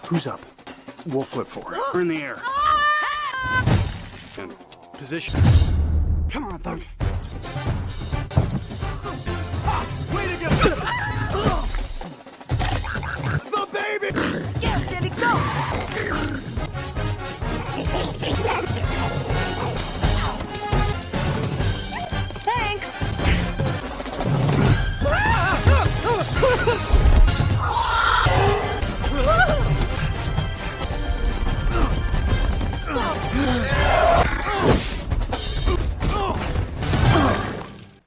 Who's up? We'll flip for it. We're in the air. And position. Come on, Thunk. Way to go! The baby! Get Sandy, go! Thanks!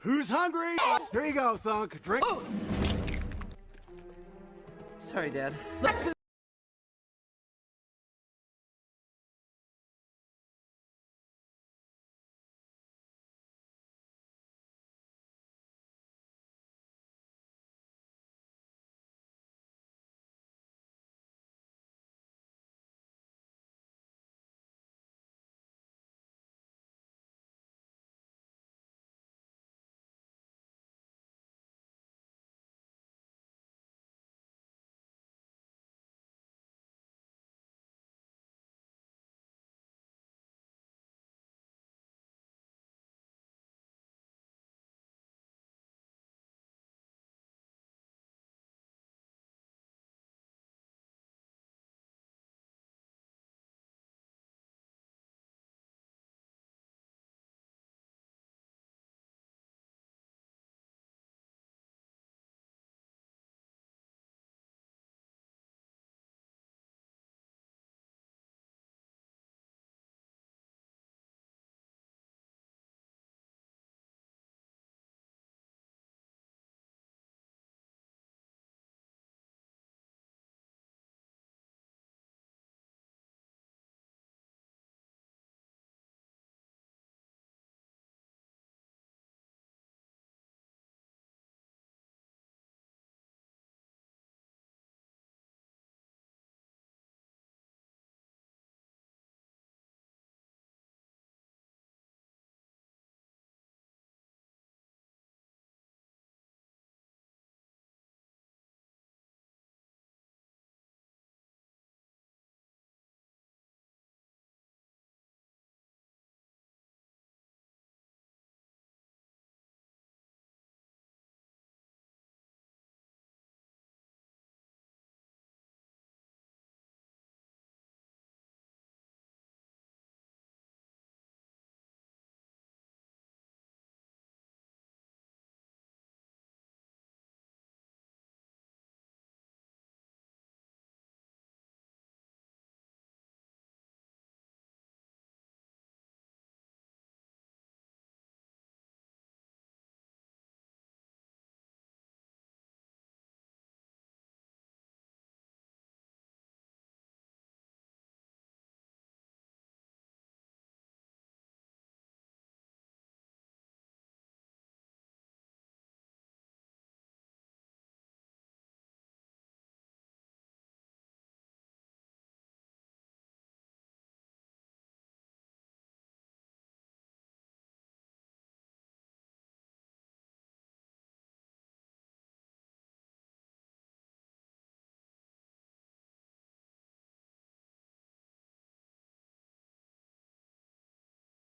Who's hungry? Here you go, Thunk. Drink. Sorry, Dad.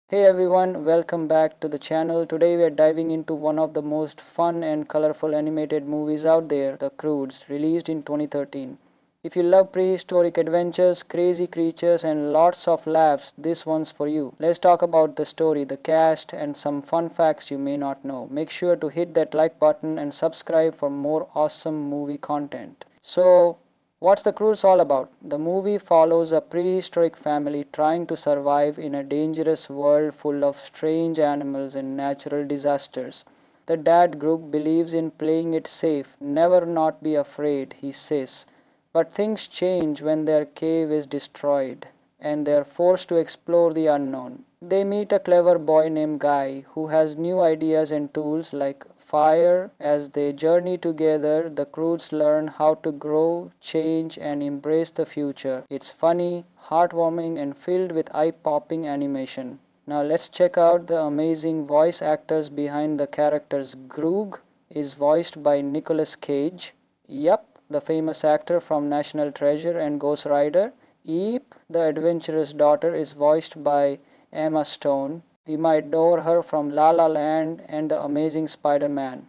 Hey everyone, welcome back to the channel. Today we are diving into one of the most fun and colorful animated movies out there, The Croods, released in 2013. If you love prehistoric adventures, crazy creatures, and lots of laughs, this one's for you. Let's talk about the story, the cast, and some fun facts you may not know. Make sure to hit that like button and subscribe for more awesome movie content. So, what's The Croods all about? The movie follows a prehistoric family trying to survive in a dangerous world full of strange animals and natural disasters. The dad Grug believes in playing it safe, never not be afraid, he says. But things change when their cave is destroyed and they are forced to explore the unknown. They meet a clever boy named Guy who has new ideas and tools like fire. As they journey together, the Croods learn how to grow, change, and embrace the future. It's funny, heartwarming, and filled with eye-popping animation. Now let's check out the amazing voice actors behind the characters. Grug is voiced by Nicolas Cage. Yup, the famous actor from National Treasure and Ghost Rider. Eep, the adventurous daughter, is voiced by Emma Stone. You might know her from La La Land and The Amazing Spider-Man.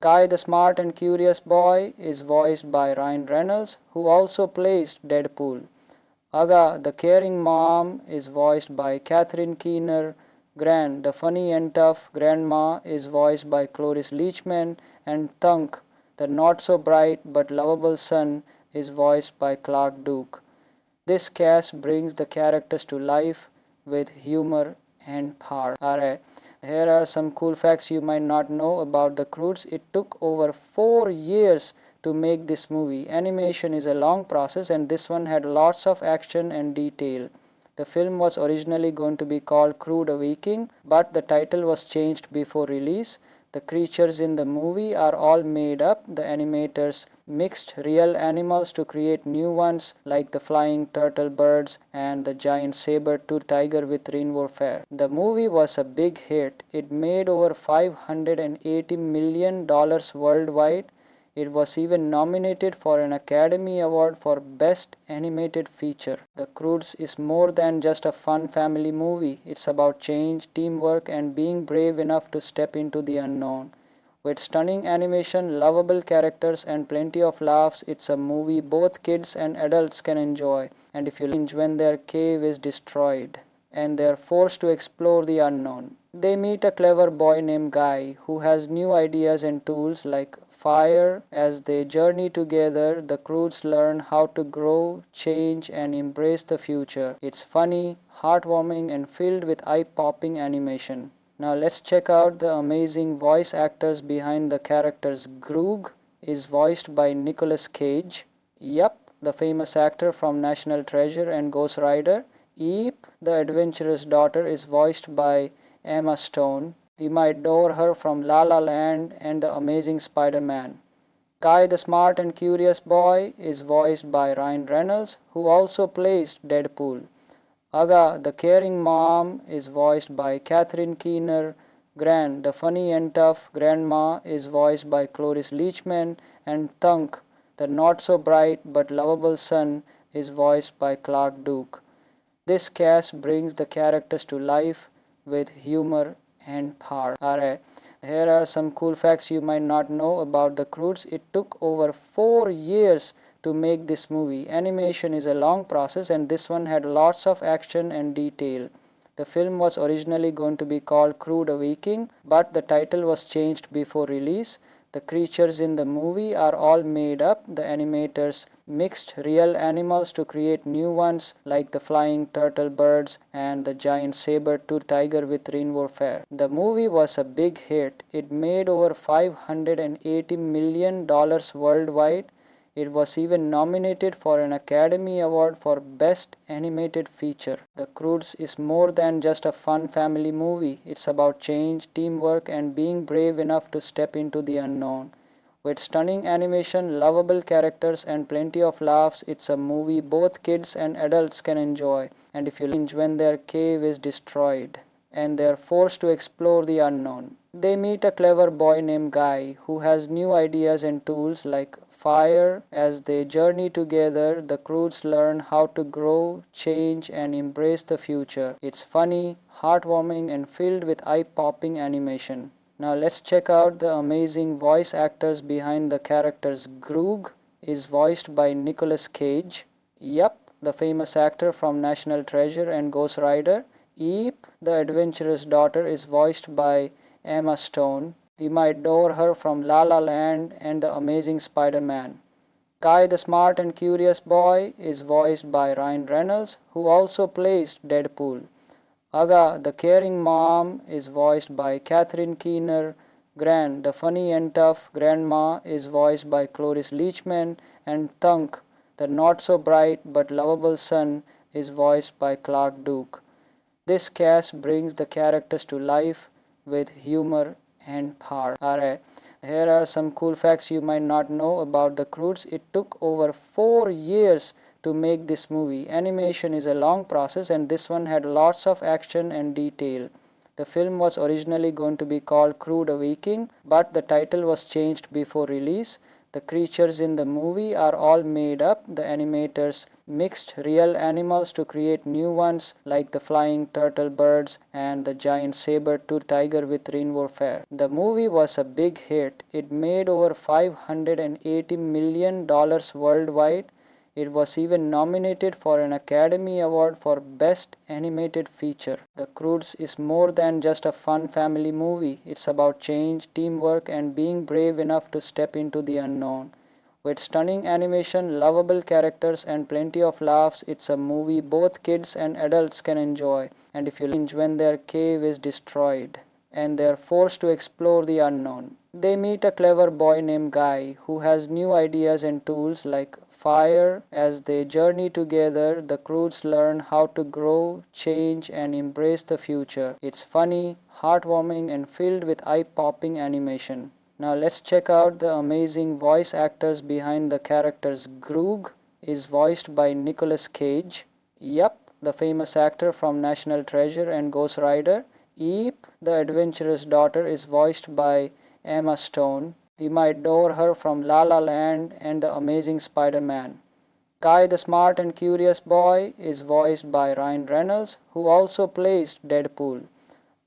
Guy, the smart and curious boy, is voiced by Ryan Reynolds, who also plays Deadpool. Aga, the caring mom, is voiced by Catherine Keener. Gran, the funny and tough grandma, is voiced by Cloris Leachman. And Thunk, the not so bright but lovable son, is voiced by Clark Duke. This cast brings the characters to life with humor and power. Alright, here are some cool facts you might not know about The Croods. It took over 4 years to make this movie. Animation is a long process and this one had lots of action and detail. The film was originally going to be called Crude Awakening, but the title was changed before release. The creatures in the movie are all made up. The animators mixed real animals to create new ones like the flying turtle birds and the giant saber-toothed tiger with rainbow fur. The movie was a big hit. It made over $580 million worldwide. It was even nominated for an Academy Award for Best Animated Feature. The Croods is more than just a fun family movie. It's about change, teamwork, and being brave enough to step into the unknown. With stunning animation, lovable characters, and plenty of laughs, it's a movie both kids and adults can enjoy. And if you cringe when their cave is destroyed and they are forced to explore the unknown. They meet a clever boy named Guy who has new ideas and tools like fire. As they journey together, the Croods learn how to grow, change, and embrace the future. It's funny, heartwarming, and filled with eye-popping animation. Now let's check out the amazing voice actors behind the characters. Grug is voiced by Nicolas Cage. Yup, the famous actor from National Treasure and Ghost Rider. Eep, the adventurous daughter, is voiced by Emma Stone. You might know her from La La Land and The Amazing Spider-Man. Guy, the smart and curious boy, is voiced by Ryan Reynolds, who also plays Deadpool. Aga, the caring mom, is voiced by Catherine Keener. Gran, the funny and tough grandma, is voiced by Cloris Leachman. And Thunk, the not so bright but lovable son, is voiced by Clark Duke. This cast brings the characters to life with humor and power. Alright, here are some cool facts you might not know about The Croods. It took over 4 years to make this movie. Animation is a long process and this one had lots of action and detail. The film was originally going to be called Crude Awakening, but the title was changed before release. The creatures in the movie are all made up. The animators mixed real animals to create new ones like the flying turtle birds and the giant saber-toothed tiger with rainbow fur. The movie was a big hit. It made over $580 million worldwide. It was even nominated for an Academy Award for Best Animated Feature. The Croods is more than just a fun family movie. It's about change, teamwork, and being brave enough to step into the unknown. With stunning animation, lovable characters, and plenty of laughs, it's a movie both kids and adults can enjoy. And if you cringe when their cave is destroyed and they are forced to explore the unknown. They meet a clever boy named Guy who has new ideas and tools like fire. As they journey together, the Croods learn how to grow, change, and embrace the future. It's funny, heartwarming, and filled with eye-popping animation. Now let's check out the amazing voice actors behind the characters. Grug is voiced by Nicolas Cage. Yup, the famous actor from National Treasure and Ghost Rider. Eep, the adventurous daughter, is voiced by Emma Stone. We might know her from La La Land and The Amazing Spider-Man. Guy the Smart and Curious Boy is voiced by Ryan Reynolds, who also plays Deadpool. Aga, the caring mom, is voiced by Catherine Keener. Gran, the funny and tough grandma, is voiced by Cloris Leachman. And Thunk, the not so bright but lovable son, is voiced by Clark Duke. This cast brings the characters to life with humor and power. Alright, here are some cool facts you might not know about the Croods. It took over 4 years to make this movie. Animation is a long process, and this one had lots of action and detail. The film was originally going to be called Crude Awakening, but the title was changed before release. The creatures in the movie are all made up. The animators mixed real animals to create new ones, like the flying turtle birds and the giant saber-toothed tiger with rainbow fur. The movie was a big hit. It made over $580 million worldwide. It was even nominated for an Academy Award for Best Animated Feature. The Croods is more than just a fun family movie. It's about change, teamwork, and being brave enough to step into the unknown. With stunning animation, lovable characters, and plenty of laughs, it's a movie both kids and adults can enjoy. And if you cringe when their cave is destroyed and they're forced to explore the unknown. They meet a clever boy named Guy who has new ideas and tools like fire. As they journey together, the Croods learn how to grow, change, and embrace the future. It's funny, heartwarming, and filled with eye-popping animation. Now let's check out the amazing voice actors behind the characters. Groog is voiced by Nicolas Cage. Yup, the famous actor from National Treasure and Ghost Rider. Eep, the adventurous daughter, is voiced by Emma Stone. We might know her from La La Land and The Amazing Spider-Man. Guy the Smart and Curious Boy is voiced by Ryan Reynolds, who also plays Deadpool.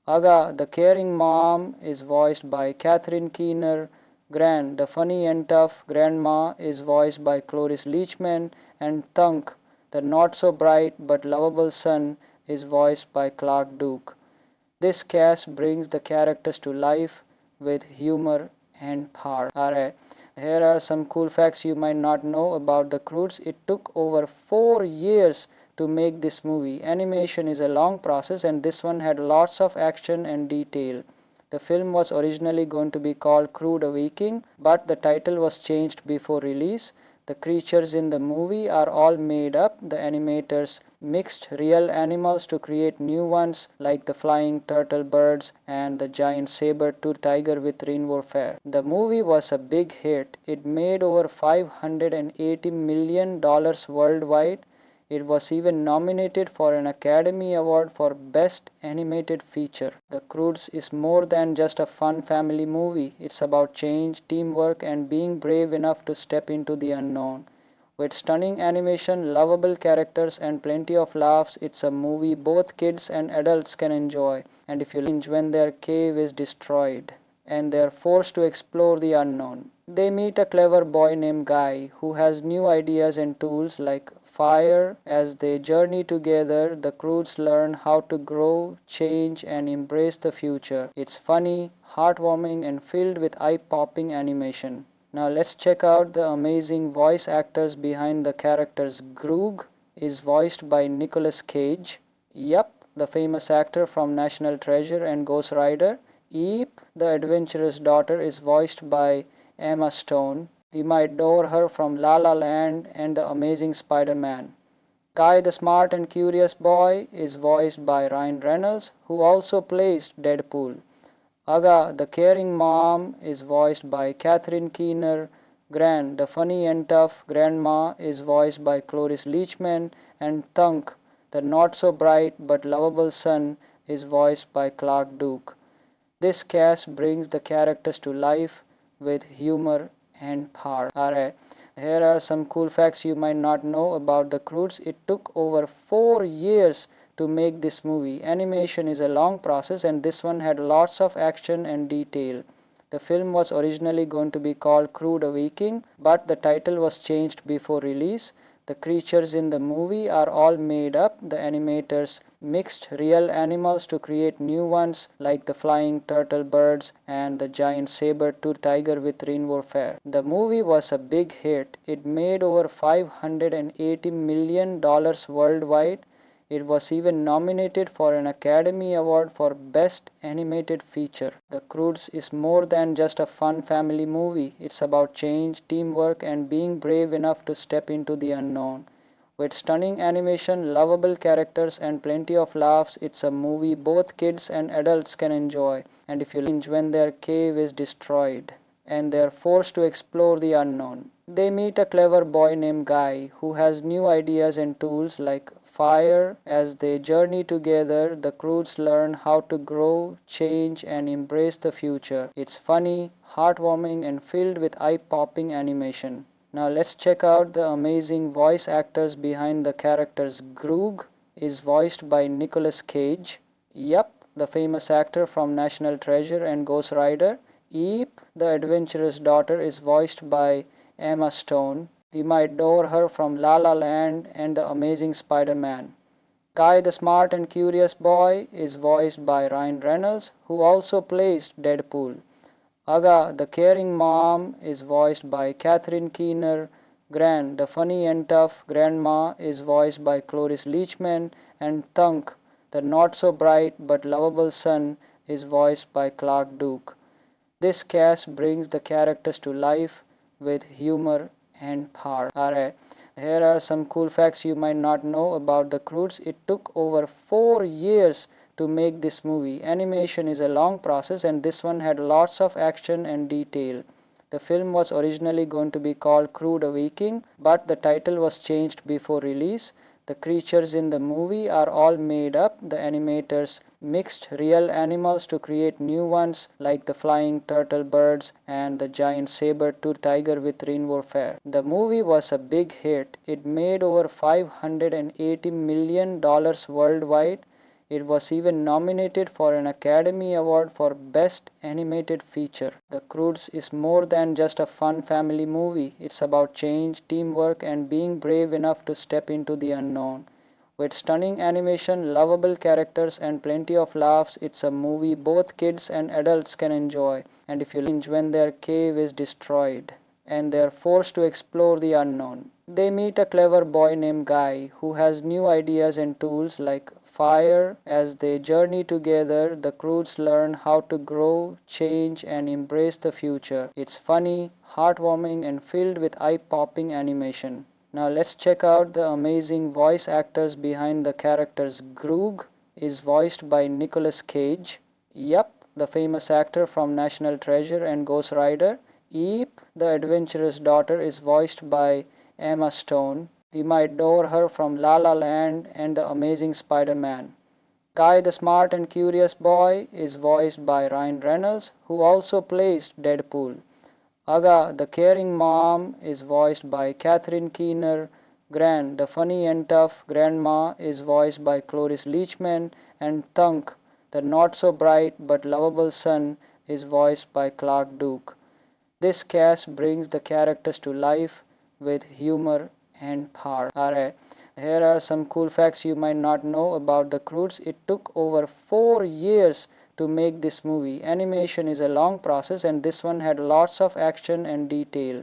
Aga, the caring mom, is voiced by Catherine Keener. Gran, the funny and tough grandma, is voiced by Cloris Leachman. And Thunk, the not so bright but lovable son, is voiced by Clark Duke. This cast brings the characters to life with humor and power. Alright, here are some cool facts you might not know about the Croods. It took over 4 years to make this movie. Animation is a long process, and this one had lots of action and detail. The film was originally going to be called Crude Awakening, but the title was changed before release. The creatures in the movie are all made up. The animators mixed real animals to create new ones, like the flying turtle birds and the giant saber-toothed tiger with rainbow fur. The movie was a big hit. It made over $580 million worldwide. It was even nominated for an Academy Award for Best Animated Feature. The Croods is more than just a fun family movie. It's about change, teamwork, and being brave enough to step into the unknown. With stunning animation, lovable characters, and plenty of laughs, it's a movie both kids and adults can enjoy. And if you cringe when their cave is destroyed and they're forced to explore the unknown. They meet a clever boy named Guy who has new ideas and tools like fire. As they journey together, the Croods learn how to grow, change, and embrace the future. It's funny, heartwarming, and filled with eye-popping animation. Now let's check out the amazing voice actors behind the characters. Groog is voiced by Nicolas Cage. Yup, the famous actor from National Treasure and Ghost Rider. Eep, the adventurous daughter, is voiced by Emma Stone. We might know her from La La Land and The Amazing Spider-Man. Guy the Smart and Curious Boy is voiced by Ryan Reynolds, who also plays Deadpool. Aga, the caring mom, is voiced by Catherine Keener. Gran, the funny and tough grandma, is voiced by Cloris Leachman. And Thunk, the not so bright but lovable son, is voiced by Clark Duke. This cast brings the characters to life with humor and power. Alright, here are some cool facts you might not know about the Croods. It took over 4 years to make this movie. Animation is a long process, and this one had lots of action and detail. The film was originally going to be called Crude Awakening, but the title was changed before release. The creatures in the movie are all made up. The animators mixed real animals to create new ones like the flying turtle birds and the giant saber-toothed tiger with rainbow fur. The movie was a big hit. It made over $580 million worldwide. It was even nominated for an Academy Award for Best Animated Feature. The Croods is more than just a fun family movie. It's about change, teamwork, and being brave enough to step into the unknown. With stunning animation, lovable characters, and plenty of laughs, it's a movie both kids and adults can enjoy. And if you cringe when their cave is destroyed and they're forced to explore the unknown. They meet a clever boy named Guy who has new ideas and tools like fire. As they journey together, the Croods learn how to grow, change, and embrace the future. It's funny, heartwarming, and filled with eye-popping animation. Now let's check out the amazing voice actors behind the characters. Groog is voiced by Nicolas Cage. Yup, the famous actor from National Treasure and Ghost Rider. Eep, the adventurous daughter, is voiced by Emma Stone. You might know her from La La Land and The Amazing Spider-Man. Guy, the smart and curious boy, is voiced by Ryan Reynolds, who also plays Deadpool. Aga, the caring mom, is voiced by Catherine Keener. Gran, the funny and tough grandma, is voiced by Cloris Leachman. And Thunk, the not-so-bright but lovable son, is voiced by Clark Duke. This cast brings the characters to life with humor and power. Alright, here are some cool facts you might not know about the Croods. It took over 4 years to make this movie. Animation is a long process and this one had lots of action and detail. The film was originally going to be called Crude Awakening, but the title was changed before release. The creatures in the movie are all made up. The animators mixed real animals to create new ones like the flying turtle birds and the giant saber-toothed tiger with rainbow fur. The movie was a big hit. It made over $580 million worldwide. It was even nominated for an Academy Award for Best Animated Feature. The Croods is more than just a fun family movie. It's about change, teamwork, and being brave enough to step into the unknown. With stunning animation, lovable characters, and plenty of laughs, it's a movie both kids and adults can enjoy. And if you cringe when their cave is destroyed and they're forced to explore the unknown. They meet a clever boy named Guy who has new ideas and tools like fire. As they journey together, the Croods learn how to grow, change, and embrace the future. It's funny, heartwarming, and filled with eye-popping animation. Now let's check out the amazing voice actors behind the characters. Groog is voiced by Nicolas Cage. Yup, the famous actor from National Treasure and Ghost Rider. Eep, the adventurous daughter, is voiced by Emma Stone. You might know her from La La Land and The Amazing Spider-Man. Guy, the smart and curious boy, is voiced by Ryan Reynolds, who also plays Deadpool. Aga, the caring mom, is voiced by Catherine Keener. Gran, the funny and tough grandma, is voiced by Cloris Leachman. And Thunk, the not-so-bright but lovable son, is voiced by Clark Duke. This cast brings the characters to life with humor and power. Alright, here are some cool facts you might not know about the Croods. It took over 4 years to make this movie. Animation is a long process and this one had lots of action and detail.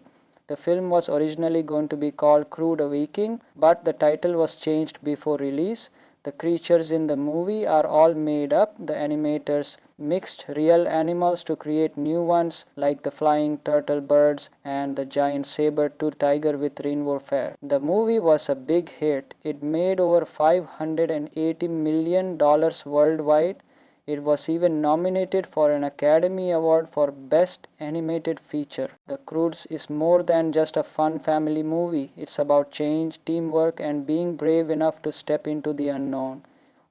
The film was originally going to be called Crude Awakening, but the title was changed before release. The creatures in the movie are all made up. The animators mixed real animals to create new ones like the flying turtle birds and the giant saber-toothed tiger with rainbow fur. The movie was a big hit. It made over $580 million worldwide. It was even nominated for an Academy Award for Best Animated Feature. The Croods is more than just a fun family movie. It's about change, teamwork, and being brave enough to step into the unknown.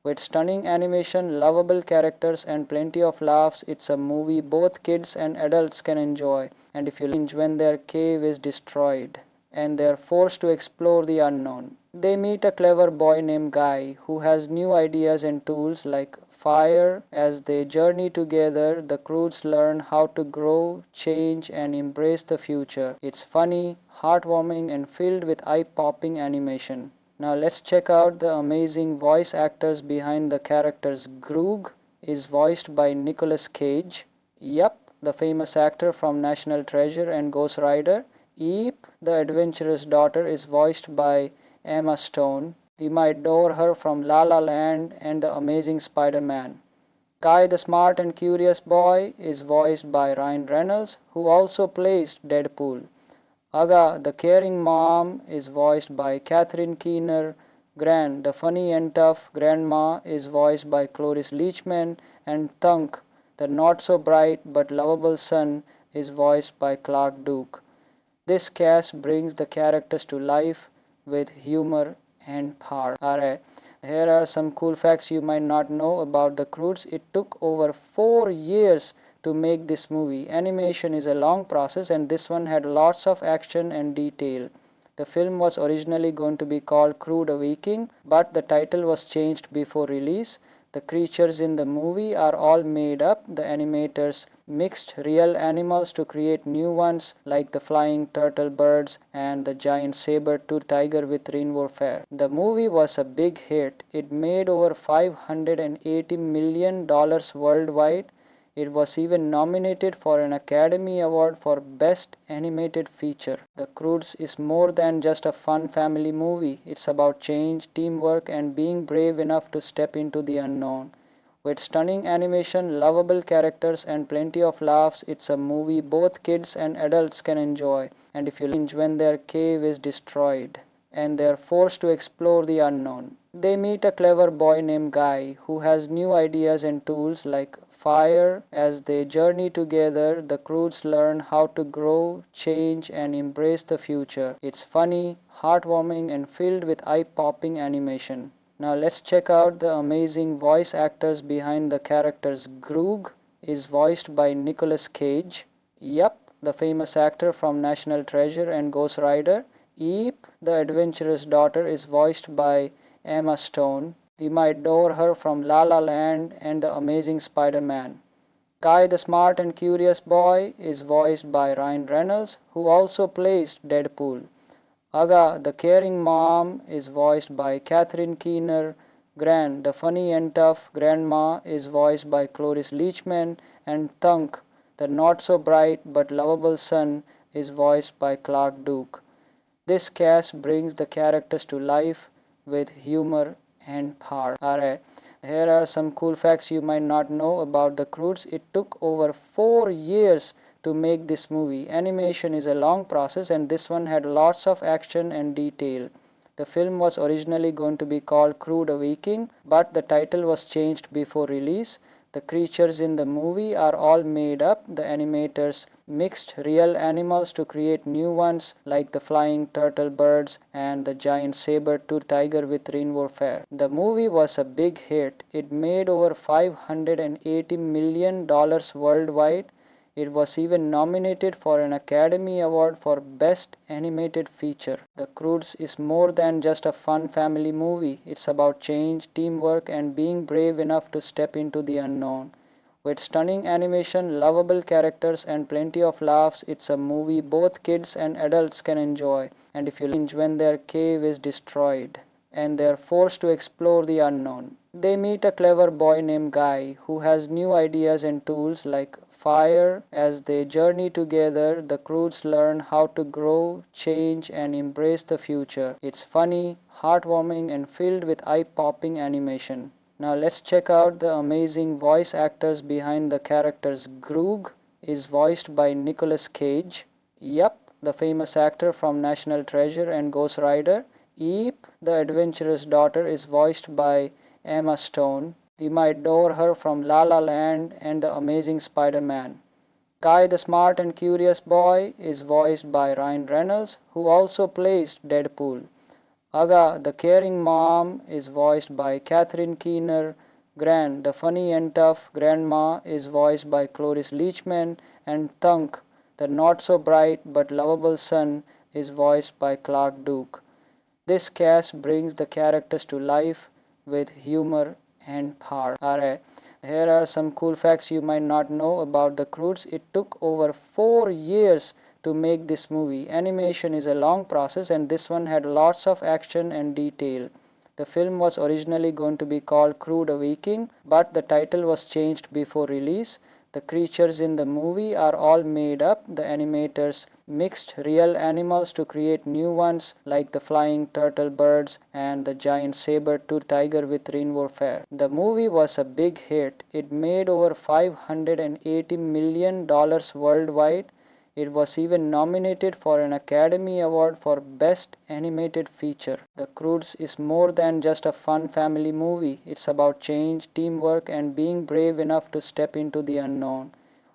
With stunning animation, lovable characters, and plenty of laughs, it's a movie both kids and adults can enjoy. And if you cringe when their cave is destroyed and they're forced to explore the unknown. They meet a clever boy named Guy who has new ideas and tools like fire. As they journey together, the crews learn how to grow, change, and embrace the future. It's funny, heartwarming, and filled with eye-popping animation. Now let's check out the amazing voice actors behind the characters. Groog is voiced by Nicolas Cage. Yup, the famous actor from National Treasure and Ghost Rider. Eep, the adventurous daughter, is voiced by Emma Stone. We might know her from La La Land and The Amazing Spider-Man. Guy, the smart and curious boy, is voiced by Ryan Reynolds, who also plays Deadpool. Aga, the caring mom, is voiced by Catherine Keener. Gran, the funny and tough grandma, is voiced by Cloris Leachman. And Thunk, the not-so-bright but lovable son, is voiced by Clark Duke. This cast brings the characters to life with humor and power. Alright, here are some cool facts you might not know about the Croods. It took over 4 years to make this movie. Animation is a long process, and this one had lots of action and detail. The film was originally going to be called Crude Awakening, but the title was changed before release. The creatures in the movie are all made up. The animators mixed real animals to create new ones, like the flying turtle birds and the giant saber-toothed tiger with rainbow fur. The movie was a big hit. It made over $580 million worldwide. It was even nominated for an Academy Award for Best Animated Feature. The Croods is more than just a fun family movie. It's about change, teamwork, and being brave enough to step into the unknown. With stunning animation, lovable characters, and plenty of laughs, it's a movie both kids and adults can enjoy. And if you cringe when their cave is destroyed and they're forced to explore the unknown. They meet a clever boy named Guy who has new ideas and tools like fire. As they journey together, the Croods learn how to grow, change, and embrace the future. It's funny, heartwarming, and filled with eye-popping animation. Now let's check out the amazing voice actors behind the characters. Groog is voiced by Nicolas Cage. Yup, the famous actor from National Treasure and Ghost Rider. Eep, the adventurous daughter, is voiced by Emma Stone. We might know her from La La Land and The Amazing Spider-Man. Guy, the smart and curious boy, is voiced by Ryan Reynolds, who also plays Deadpool. Aga, the caring mom, is voiced by Catherine Keener. Gran, the funny and tough grandma, is voiced by Cloris Leachman. And Thunk, the not-so-bright but lovable son, is voiced by Clark Duke. This cast brings the characters to life with humor and power. Alright, here are some cool facts you might not know about the Croods. It took over 4 years to make this movie. Animation is a long process, and this one had lots of action and detail. The film was originally going to be called Crude Awakening, but the title was changed before release. The creatures in the movie are all made up. The animators mixed real animals to create new ones, like the flying turtle birds and the giant saber-toothed tiger with rainbow fur. The movie was a big hit. It made over $580 million worldwide. It was even nominated for an Academy Award for Best Animated Feature. The Croods is more than just a fun family movie. It's about change, teamwork, and being brave enough to step into the unknown. With stunning animation, lovable characters, and plenty of laughs, it's a movie both kids and adults can enjoy. And if you cringe when their cave is destroyed and they're forced to explore the unknown. They meet a clever boy named Guy who has new ideas and tools like fire. As they journey together, the Croods learn how to grow, change, and embrace the future. It's funny, heartwarming, and filled with eye-popping animation. Now let's check out the amazing voice actors behind the characters. Groog is voiced by Nicolas Cage. Yup, the famous actor from National Treasure and Ghost Rider. Eep, the adventurous daughter, is voiced by Emma Stone. We might know her from La La Land and The Amazing Spider-Man. Guy, the smart and curious boy, is voiced by Ryan Reynolds, who also plays Deadpool. Aga, the caring mom, is voiced by Catherine Keener. Gran, the funny and tough grandma, is voiced by Cloris Leachman. And Thunk, the not-so-bright but lovable son, is voiced by Clark Duke. This cast brings the characters to life with humor and power. Alright, here are some cool facts you might not know about the Croods. It took over 4 years to make this movie. Animation is a long process, and this one had lots of action and detail. The film was originally going to be called Crude Awakening, but the title was changed before release. The creatures in the movie are all made up. The animators mixed real animals to create new ones, like the flying turtle birds and the giant saber-toothed tiger with rainbow fur. The movie was a big hit. It made over $580 million worldwide. It was even nominated for an Academy Award for Best Animated Feature. The Croods is more than just a fun family movie. It's about change, teamwork, and being brave enough to step into the unknown.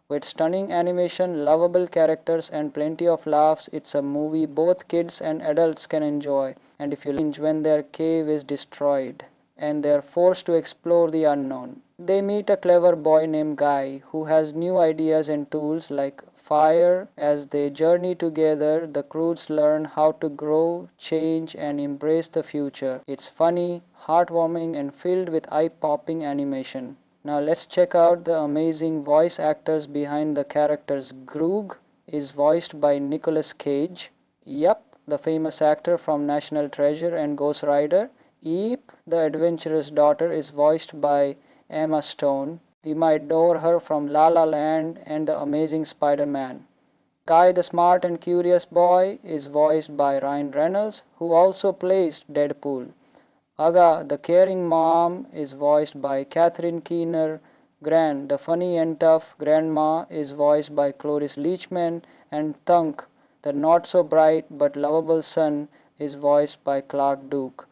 With stunning animation, lovable characters, and plenty of laughs, it's a movie both kids and adults can enjoy. And if you cringe when their cave is destroyed and they are forced to explore the unknown. They meet a clever boy named Guy who has new ideas and tools like fire. As they journey together, the Croods learn how to grow, change, and embrace the future. It's funny, heartwarming, and filled with eye-popping animation. Now let's check out the amazing voice actors behind the characters. Groog is voiced by Nicolas Cage. Yup, the famous actor from National Treasure and Ghost Rider. Eep, the adventurous daughter, is voiced by Emma Stone. We might know her from La La Land and The Amazing Spider-Man. Guy, the smart and curious boy, is voiced by Ryan Reynolds, who also plays Deadpool. Aga, the caring mom, is voiced by Catherine Keener. Gran, the funny and tough grandma, is voiced by Cloris Leachman. And Thunk, the not so bright but lovable son, is voiced by Clark Duke.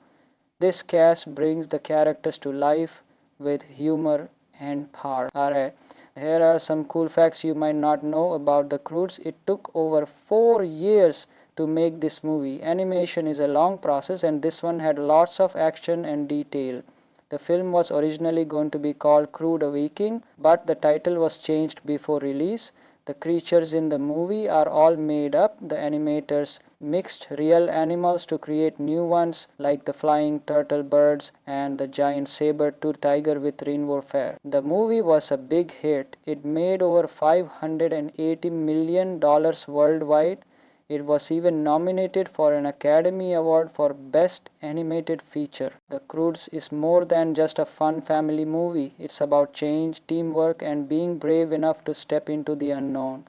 This cast brings the characters to life with humor and power. Alright, here are some cool facts you might not know about the Croods. It took over 4 years to make this movie. Animation is a long process, and this one had lots of action and detail. The film was originally going to be called Crude Awakening, but the title was changed before release. The creatures in the movie are all made up. The animators mixed real animals to create new ones, like the flying turtle birds and the giant saber-toothed tiger with rainbow fur. The movie was a big hit. It made over $580 million worldwide. It was even nominated for an Academy Award for Best Animated Feature. The Croods is more than just a fun family movie. It's about change, teamwork, and being brave enough to step into the unknown.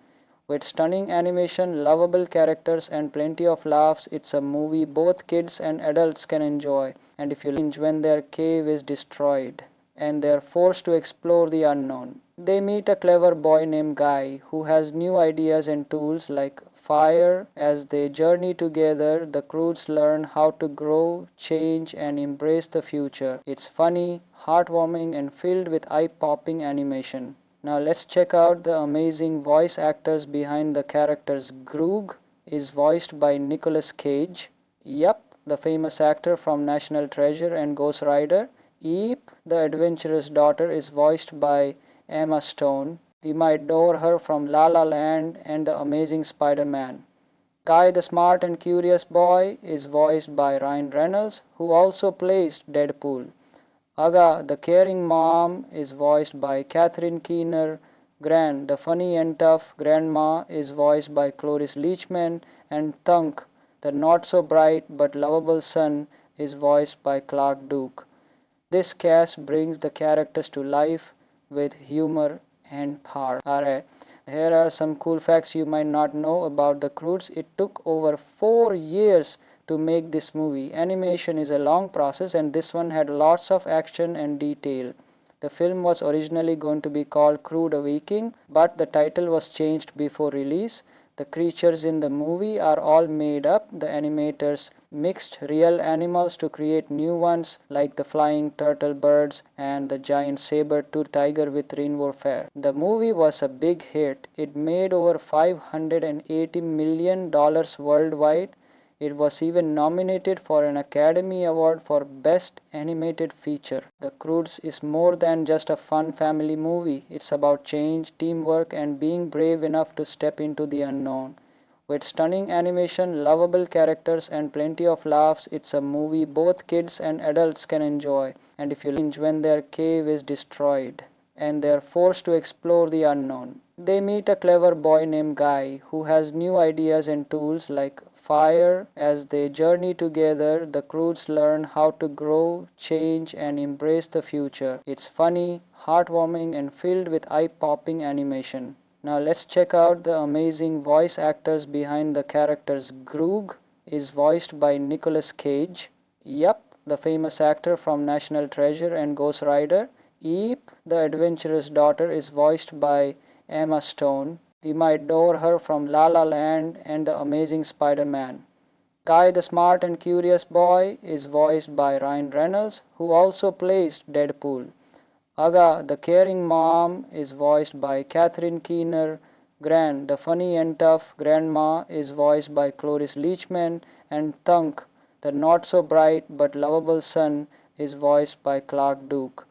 With stunning animation, lovable characters, and plenty of laughs, it's a movie both kids and adults can enjoy. And if you cringe when their cave is destroyed and they are forced to explore the unknown. They meet a clever boy named Guy who has new ideas and tools like fire. As they journey together, the Croods learn how to grow, change, and embrace the future. It's funny, heartwarming, and filled with eye-popping animation. Now let's check out the amazing voice actors behind the characters. Groog is voiced by Nicolas Cage. Yup, the famous actor from National Treasure and Ghost Rider. Eep, the adventurous daughter, is voiced by Emma Stone. We might know her from La La Land and The Amazing Spider-Man. Guy, the smart and curious boy, is voiced by Ryan Reynolds, who also plays Deadpool. Aga, the caring mom, is voiced by Catherine Keener. Gran, the funny and tough grandma, is voiced by Cloris Leachman. And Thunk, the not so bright but lovable son, is voiced by Clark Duke. This cast brings the characters to life with humor and power. Alright, here are some cool facts you might not know about the Croods. It took over 4 years to make this movie. Animation is a long process, and this one had lots of action and detail. The film was originally going to be called Crude Awakening, but the title was changed before release. The creatures in the movie are all made up. The animators mixed real animals to create new ones, like the flying turtle birds and the giant saber-toothed tiger with rainbow fur. The movie was a big hit. It made over $580 million worldwide. It was even nominated for an Academy Award for Best Animated Feature. The Croods is more than just a fun family movie. It's about change, teamwork, and being brave enough to step into the unknown. With stunning animation, lovable characters, and plenty of laughs, it's a movie both kids and adults can enjoy. And if you when their cave is destroyed and they are forced to explore the unknown. They meet a clever boy named Guy who has new ideas and tools like fire. As they journey together, the crews learn how to grow, change, and embrace the future. It's funny, heartwarming, and filled with eye-popping animation. Now let's check out the amazing voice actors behind the characters. Groog is voiced by Nicolas Cage. Yup, the famous actor from National Treasure and Ghost Rider. Eep, the adventurous daughter, is voiced by Emma Stone. We might know her from La La Land and The Amazing Spider-Man. Guy, the smart and curious boy, is voiced by Ryan Reynolds, who also plays Deadpool. Aga, the caring mom, is voiced by Catherine Keener. Gran, the funny and tough grandma, is voiced by Cloris Leachman. And Thunk, the not-so-bright but lovable son, is voiced by Clark Duke.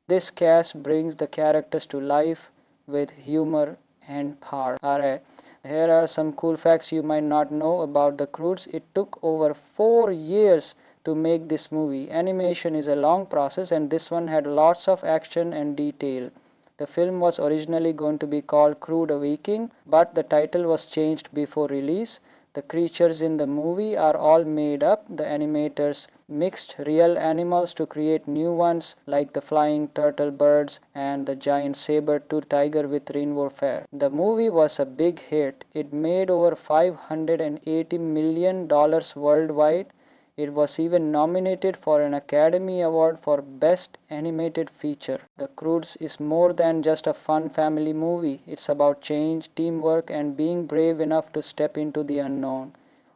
This cast brings the characters to life with humor and power. Alright, here are some cool facts you might not know about the Croods. It took over 4 years to make this movie. Animation is a long process and this one had lots of action and detail. The film was originally going to be called Crude Awakening, but the title was changed before release. The creatures in the movie are all made up. The animators mixed real animals to create new ones like the flying turtle birds and the giant saber-toothed tiger with rainbow fur. The movie was a big hit. It made over $580 million worldwide. It was even nominated for an Academy Award for Best Animated Feature. The Croods is more than just a fun family movie. It's about change, teamwork, and being brave enough to step into the unknown.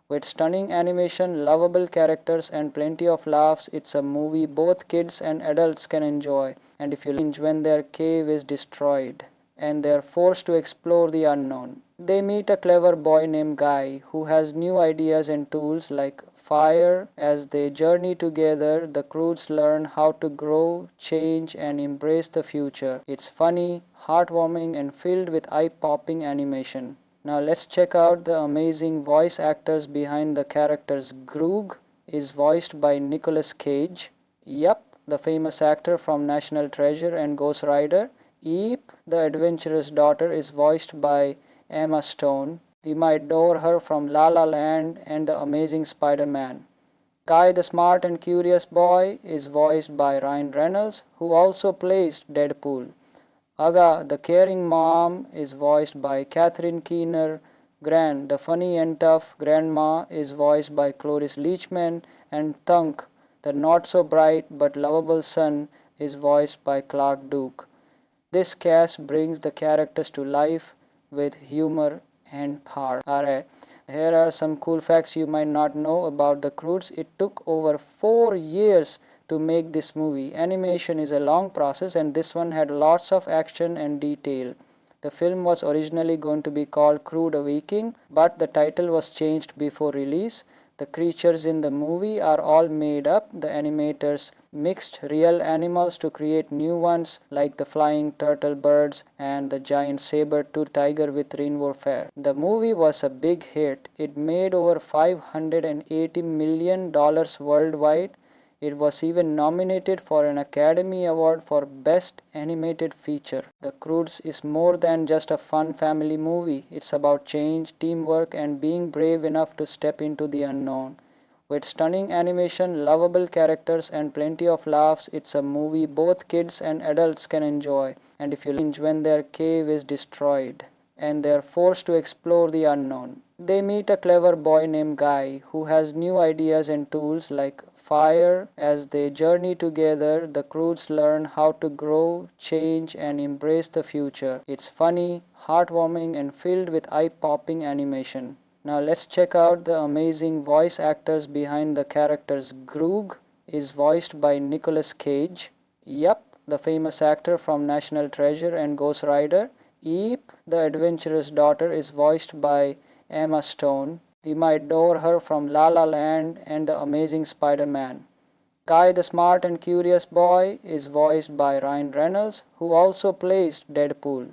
With stunning animation, lovable characters, and plenty of laughs, it's a movie both kids and adults can enjoy. And if you when their cave is destroyed and they are forced to explore the unknown. They meet a clever boy named Guy who has new ideas and tools like fire. As they journey together, the crews learn how to grow, change, and embrace the future. It's funny, heartwarming, and filled with eye-popping animation. Now let's check out the amazing voice actors behind the characters. Groog is voiced by Nicolas Cage. Yup, the famous actor from National Treasure and Ghost Rider. Eep, the adventurous daughter, is voiced by Emma Stone. We might know her from La La Land and The Amazing Spider-Man. Guy, the smart and curious boy, is voiced by Ryan Reynolds, who also plays Deadpool. Aga, the caring mom, is voiced by Catherine Keener. Gran, the funny and tough grandma, is voiced by Cloris Leachman. And Thunk, the not-so-bright but lovable son, is voiced by Clark Duke. This cast brings the characters to life with humor and power. Alright, here are some cool facts you might not know about the Croods. It took over 4 years to make this movie. Animation is a long process and this one had lots of action and detail. The film was originally going to be called Crude Awakening, but the title was changed before release. The creatures in the movie are all made up. The animators mixed real animals to create new ones like the flying turtle birds and the giant saber-toothed tiger with rainbow fur. The movie was a big hit. It made over $580 million worldwide. It was even nominated for an Academy Award for Best Animated Feature. The Croods is more than just a fun family movie. It's about change, teamwork, and being brave enough to step into the unknown. With stunning animation, lovable characters, and plenty of laughs, it's a movie both kids and adults can enjoy. And if you when their cave is destroyed and they are forced to explore the unknown. They meet a clever boy named Guy who has new ideas and tools like fire. As they journey together, the crews learn how to grow, change, and embrace the future. It's funny, heartwarming, and filled with eye-popping animation. Now let's check out the amazing voice actors behind the characters. Groog is voiced by Nicolas Cage. Yup, the famous actor from National Treasure and Ghost Rider. Eep, the adventurous daughter, is voiced by Emma Stone. We might know her from La La Land and The Amazing Spider-Man. Guy, the smart and curious boy, is voiced by Ryan Reynolds, who also plays Deadpool.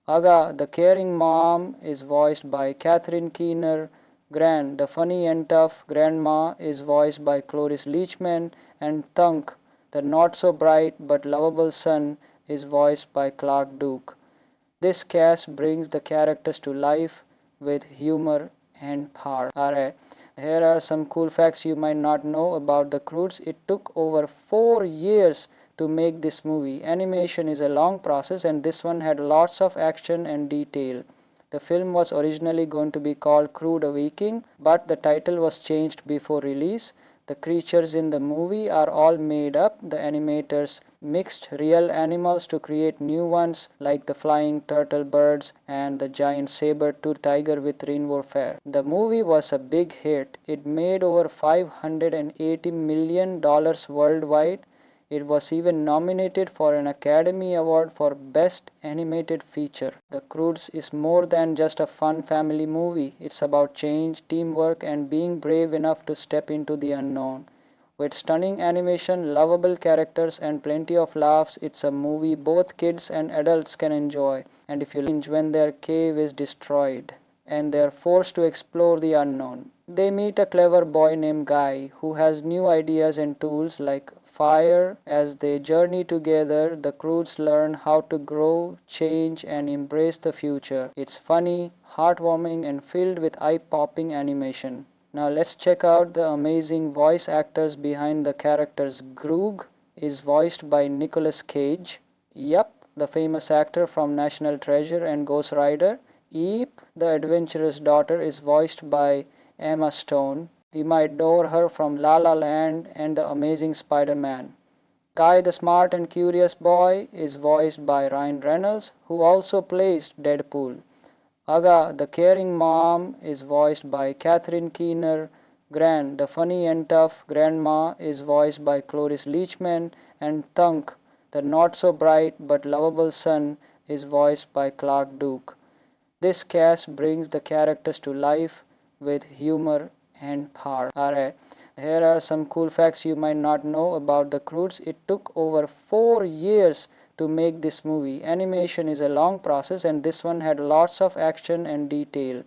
Aga, the caring mom, is voiced by Catherine Keener. Gran, the funny and tough grandma, is voiced by Cloris Leachman. And Thunk, the not so bright but lovable son, is voiced by Clark Duke. This cast brings the characters to life with humor and power. Alright, here are some cool facts you might not know about the Croods. It took over 4 years to make this movie. Animation is a long process, and this one had lots of action and detail. The film was originally going to be called Crude Awakening, but the title was changed before release. The creatures in the movie are all made up. The animators mixed real animals to create new ones, like the flying turtle birds and the giant saber-toothed tiger with rainbow fur. The movie was a big hit. It made over $580 million worldwide. It was even nominated for an Academy Award for Best Animated Feature. The Croods is more than just a fun family movie. It's about change, teamwork, and being brave enough to step into the unknown. With stunning animation, lovable characters, and plenty of laughs, it's a movie both kids and adults can enjoy. And if you cringe when their cave is destroyed and they're forced to explore the unknown. They meet a clever boy named Guy who has new ideas and tools like fire. As they journey together, the Croods learn how to grow, change, and embrace the future. It's funny, heartwarming, and filled with eye-popping animation. Now let's check out the amazing voice actors behind the characters. Groog is voiced by Nicolas Cage. Yup, the famous actor from National Treasure and Ghost Rider. Eep, the adventurous daughter, is voiced by Emma Stone. We might know her from La La Land and The Amazing Spider-Man. Guy, the smart and curious boy, is voiced by Ryan Reynolds, who also plays Deadpool. Aga, the caring mom, is voiced by Catherine Keener. Gran, the funny and tough grandma, is voiced by Cloris Leachman. And Thunk, the not so bright but lovable son, is voiced by Clark Duke. This cast brings the characters to life with humor and power. Alright, here are some cool facts you might not know about the Croods. It took over 4 years to make this movie. Animation is a long process, and this one had lots of action and detail.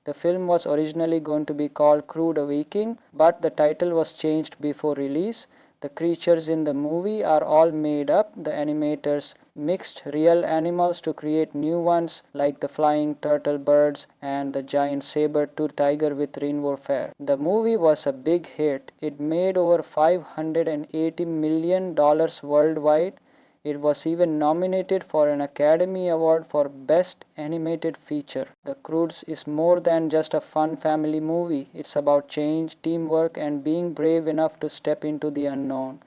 The film was originally going to be called Crude Awakening, but the title was changed before release. The creatures in the movie are all made up. The animators mixed real animals to create new ones, like the flying turtle birds and the giant saber-toothed tiger with rainbow fur. The movie was a big hit. It made over $580 million worldwide. It was even nominated for an Academy Award for Best Animated Feature. The Croods is more than just a fun family movie. It's about change, teamwork, and being brave enough to step into the unknown.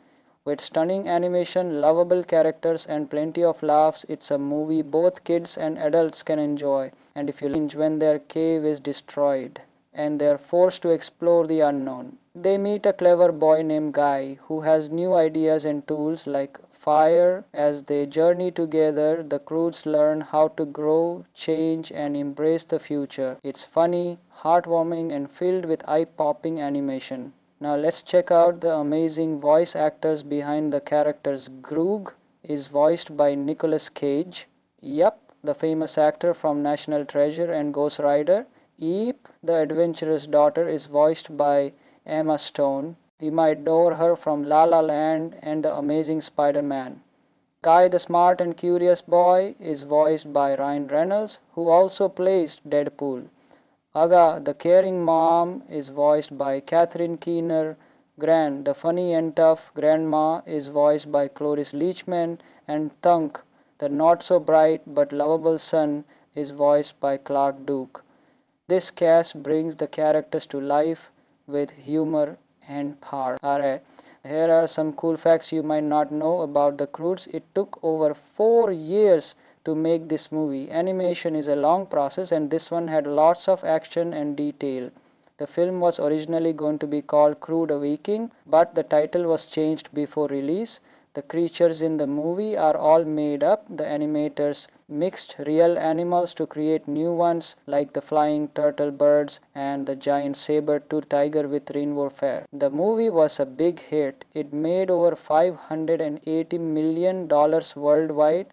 With stunning animation, lovable characters, and plenty of laughs, it's a movie both kids and adults can enjoy. And if you cringe when their cave is destroyed and they're forced to explore the unknown. They meet a clever boy named Guy who has new ideas and tools like fire. As they journey together, the Croods learn how to grow, change, and embrace the future. It's funny, heartwarming, and filled with eye-popping animation. Now let's check out the amazing voice actors behind the characters. Groog is voiced by Nicolas Cage. Yup, the famous actor from National Treasure and Ghost Rider. Eep, the adventurous daughter, is voiced by Emma Stone. We might know her from La La Land and The Amazing Spider-Man. Guy, the smart and curious boy, is voiced by Ryan Reynolds, who also plays Deadpool. Aga, the caring mom, is voiced by Catherine Keener. Gran, the funny and tough grandma, is voiced by Cloris Leachman. And Thunk, the not so bright but lovable son, is voiced by Clark Duke. This cast brings the characters to life with humor and power. Alright, here are some cool facts you might not know about the Croods. It took over 4 years to make this movie. Animation is a long process, and this one had lots of action and detail. The film was originally going to be called Crude Awakening, but the title was changed before release. The creatures in the movie are all made up. The animators mixed real animals to create new ones, like the flying turtle birds and the giant saber-toothed tiger with rainbow fur. The movie was a big hit. It made over $580 million worldwide.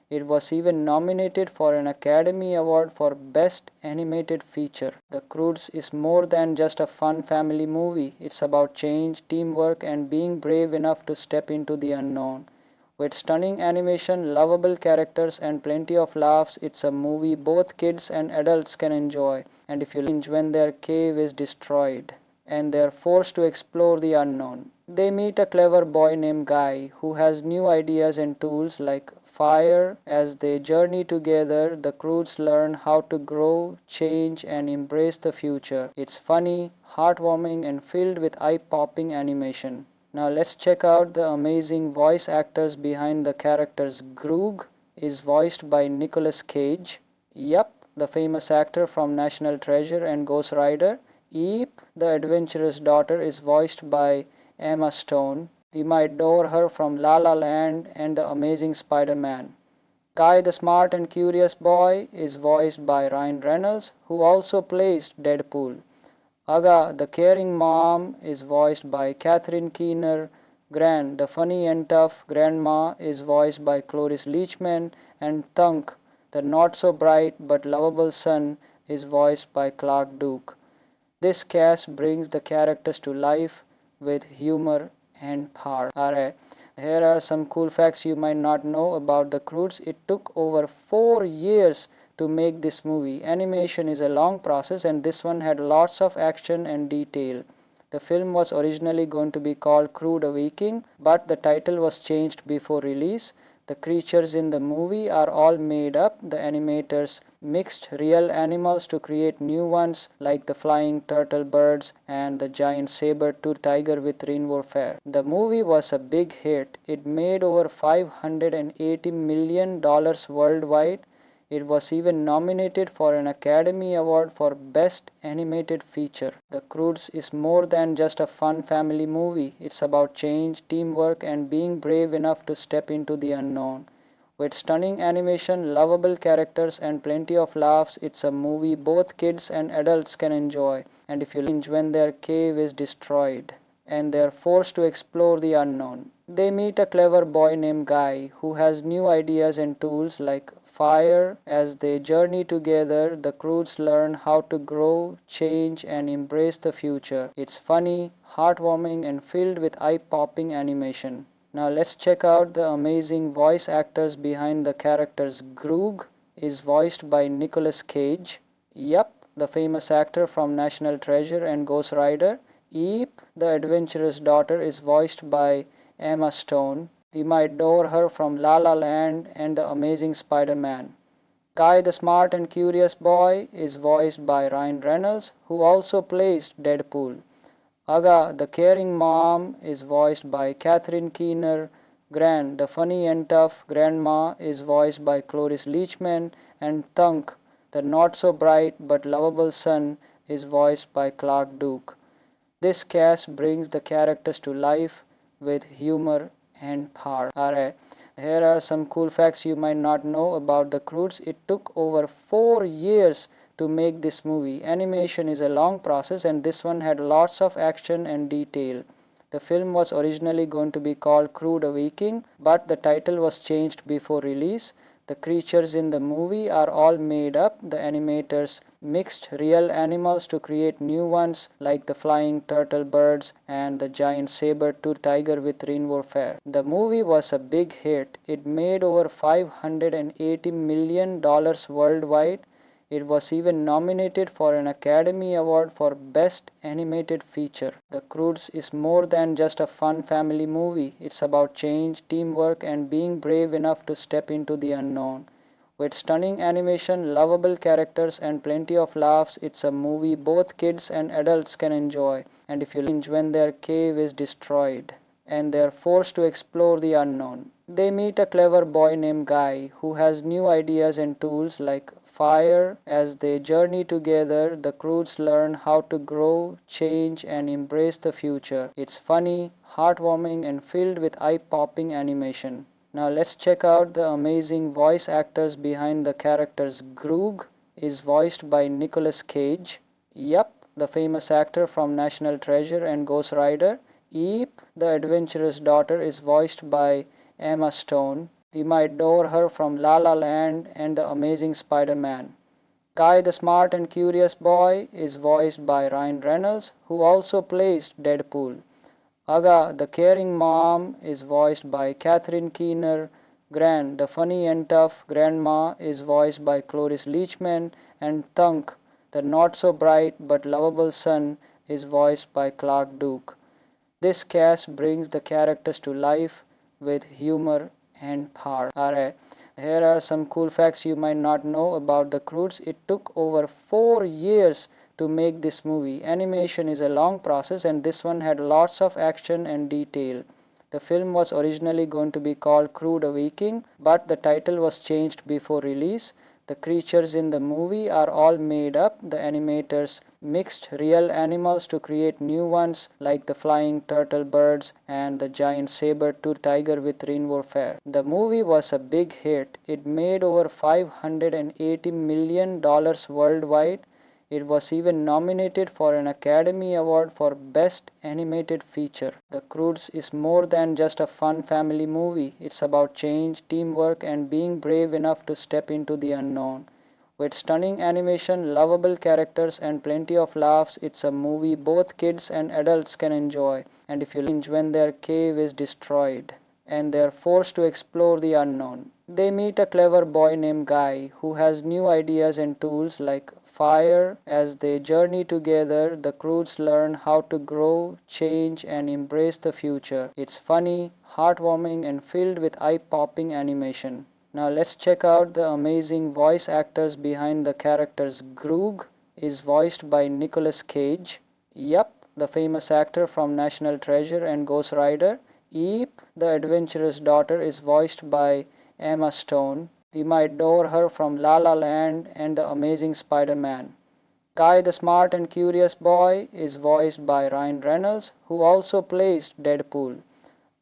It was even nominated for an Academy Award for Best Animated Feature. The Croods is more than just a fun family movie. It's about change, teamwork, and being brave enough to step into the unknown. With stunning animation, lovable characters, and plenty of laughs, it's a movie both kids and adults can enjoy. And if you when their cave is destroyed and they're forced to explore the unknown, they meet a clever boy named Guy who has new ideas and tools like fire. As they journey together, the Croods learn how to grow, change, and embrace the future. It's funny, heartwarming, and filled with eye-popping animation. Now let's check out the amazing voice actors behind the characters. Groog is voiced by Nicolas Cage. Yup, the famous actor from National Treasure and Ghost Rider. Eep, the adventurous daughter, is voiced by Emma Stone. We might know her from La La Land and The Amazing Spider-Man. Guy the smart and curious boy is voiced by Ryan Reynolds, who also plays Deadpool. Aga, the caring mom, is voiced by Catherine Keener. Gran, the funny and tough grandma, is voiced by Cloris Leachman. And Thunk, the not so bright but lovable son, is voiced by Clark Duke. This cast brings the characters to life with humor and power. Alright, here are some cool facts you might not know about the Croods. It took over 4 years to make this movie. Animation is a long process, and this one had lots of action and detail. The film was originally going to be called Crude Awakening, but the title was changed before release. The creatures in the movie are all made up. The animators mixed real animals to create new ones like the flying turtle birds and the giant saber-toothed tiger with rainbow fur. The movie was a big hit. It made over $580 million worldwide. It was even nominated for an Academy Award for Best Animated Feature. The Croods is more than just a fun family movie. It's about change, teamwork, and being brave enough to step into the unknown. With stunning animation, lovable characters, and plenty of laughs, it's a movie both kids and adults can enjoy. And if you when their cave is destroyed and they're forced to explore the unknown, they meet a clever boy named Guy who has new ideas and tools like fire. As they journey together, the Croods learn how to grow, change, and embrace the future. It's funny, heartwarming, and filled with eye-popping animation. Now let's check out the amazing voice actors behind the characters. Groog is voiced by Nicolas Cage. Yup, the famous actor from National Treasure and Ghost Rider. Eep, the adventurous daughter, is voiced by Emma Stone. We might know her from La La Land and The Amazing Spider-Man. Guy the smart and curious boy is voiced by Ryan Reynolds, who also plays Deadpool. Aga, the caring mom, is voiced by Catherine Keener. Gran, the funny and tough grandma, is voiced by Cloris Leachman. And Thunk, the not so bright but lovable son, is voiced by Clark Duke. This cast brings the characters to life with humor and power. Alright, here are some cool facts you might not know about the Croods. It took over 4 years to make this movie. Animation is a long process, and this one had lots of action and detail. The film was originally going to be called Crude Awakening, but the title was changed before release. The creatures in the movie are all made up. The animators mixed real animals to create new ones like the flying turtle birds and the giant saber-toothed tiger with rainbow fur. The movie was a big hit. It made over $580 million worldwide. It was even nominated for an Academy Award for Best Animated Feature. The Croods is more than just a fun family movie. It's about change, teamwork, and being brave enough to step into the unknown. With stunning animation, lovable characters, and plenty of laughs, it's a movie both kids and adults can enjoy. And if you when their cave is destroyed and they're forced to explore the unknown, they meet a clever boy named Guy who has new ideas and tools like fire. As they journey together, the Croods learn how to grow, change, and embrace the future. It's funny, heartwarming, and filled with eye-popping animation. Now let's check out the amazing voice actors behind the characters. Groog is voiced by Nicolas Cage. Yup, the famous actor from National Treasure and Ghost Rider. Eep, the adventurous daughter, is voiced by Emma Stone. We might know her from La La Land and The Amazing Spider-Man. Guy the Smart and Curious Boy is voiced by Ryan Reynolds, who also plays Deadpool. Aga, the caring mom, is voiced by Catherine Keener. Gran, the funny and tough grandma, is voiced by Cloris Leachman. And Thunk, the not so bright but lovable son, is voiced by Clark Duke. This cast brings the characters to life with humor and power. Alright, here are some cool facts you might not know about the Croods. It took over 4 years to make this movie. Animation is a long process, and this one had lots of action and detail. The film was originally going to be called Crude Awakening, but the title was changed before release. The creatures in the movie are all made up. The animators mixed real animals to create new ones, like the flying turtle birds and the giant saber-toothed tiger with rainbow fur. The movie was a big hit. It made over $580 million worldwide. It was even nominated for an Academy Award for Best Animated Feature. The Croods is more than just a fun family movie. It's about change, teamwork, and being brave enough to step into the unknown. With stunning animation, lovable characters, and plenty of laughs, it's a movie both kids and adults can enjoy. And if you cringe when their cave is destroyed and they're forced to explore the unknown. They meet a clever boy named Guy who has new ideas and tools like fire. As they journey together, the Croods learn how to grow, change, and embrace the future. It's funny, heartwarming, and filled with eye-popping animation. Now let's check out the amazing voice actors behind the characters. Groog is voiced by Nicolas Cage. Yup, the famous actor from National Treasure and Ghost Rider. Eep, the adventurous daughter, is voiced by Emma Stone. We might know her from La La Land and The Amazing Spider-Man. Guy the Smart and Curious Boy is voiced by Ryan Reynolds, who also plays Deadpool.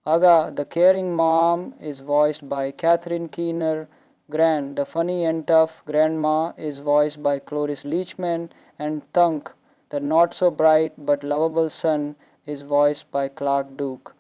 Aga, the caring mom, is voiced by Catherine Keener. Gran, the funny and tough grandma, is voiced by Cloris Leachman. And Thunk, the not so bright but lovable son, is voiced by Clark Duke.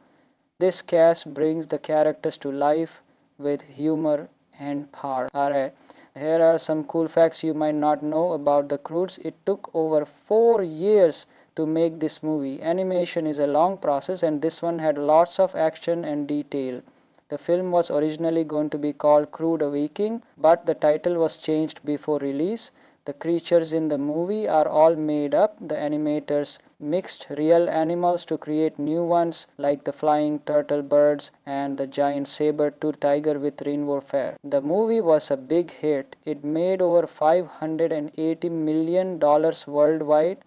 This cast brings the characters to life with humor and power. Alright, here are some cool facts you might not know about the Croods. It took over 4 years to make this movie. Animation is a long process, and this one had lots of action and detail. The film was originally going to be called Crude Awakening, but the title was changed before release. The creatures in the movie are all made up. The animators mixed real animals to create new ones, like the flying turtle birds and the giant saber-toothed tiger with rainbow fur. The movie was a big hit. It made over $580 million worldwide.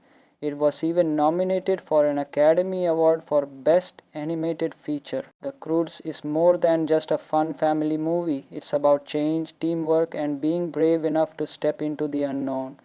It was even nominated for an Academy Award for Best Animated Feature. The Croods is more than just a fun family movie. It's about change, teamwork, and being brave enough to step into the unknown.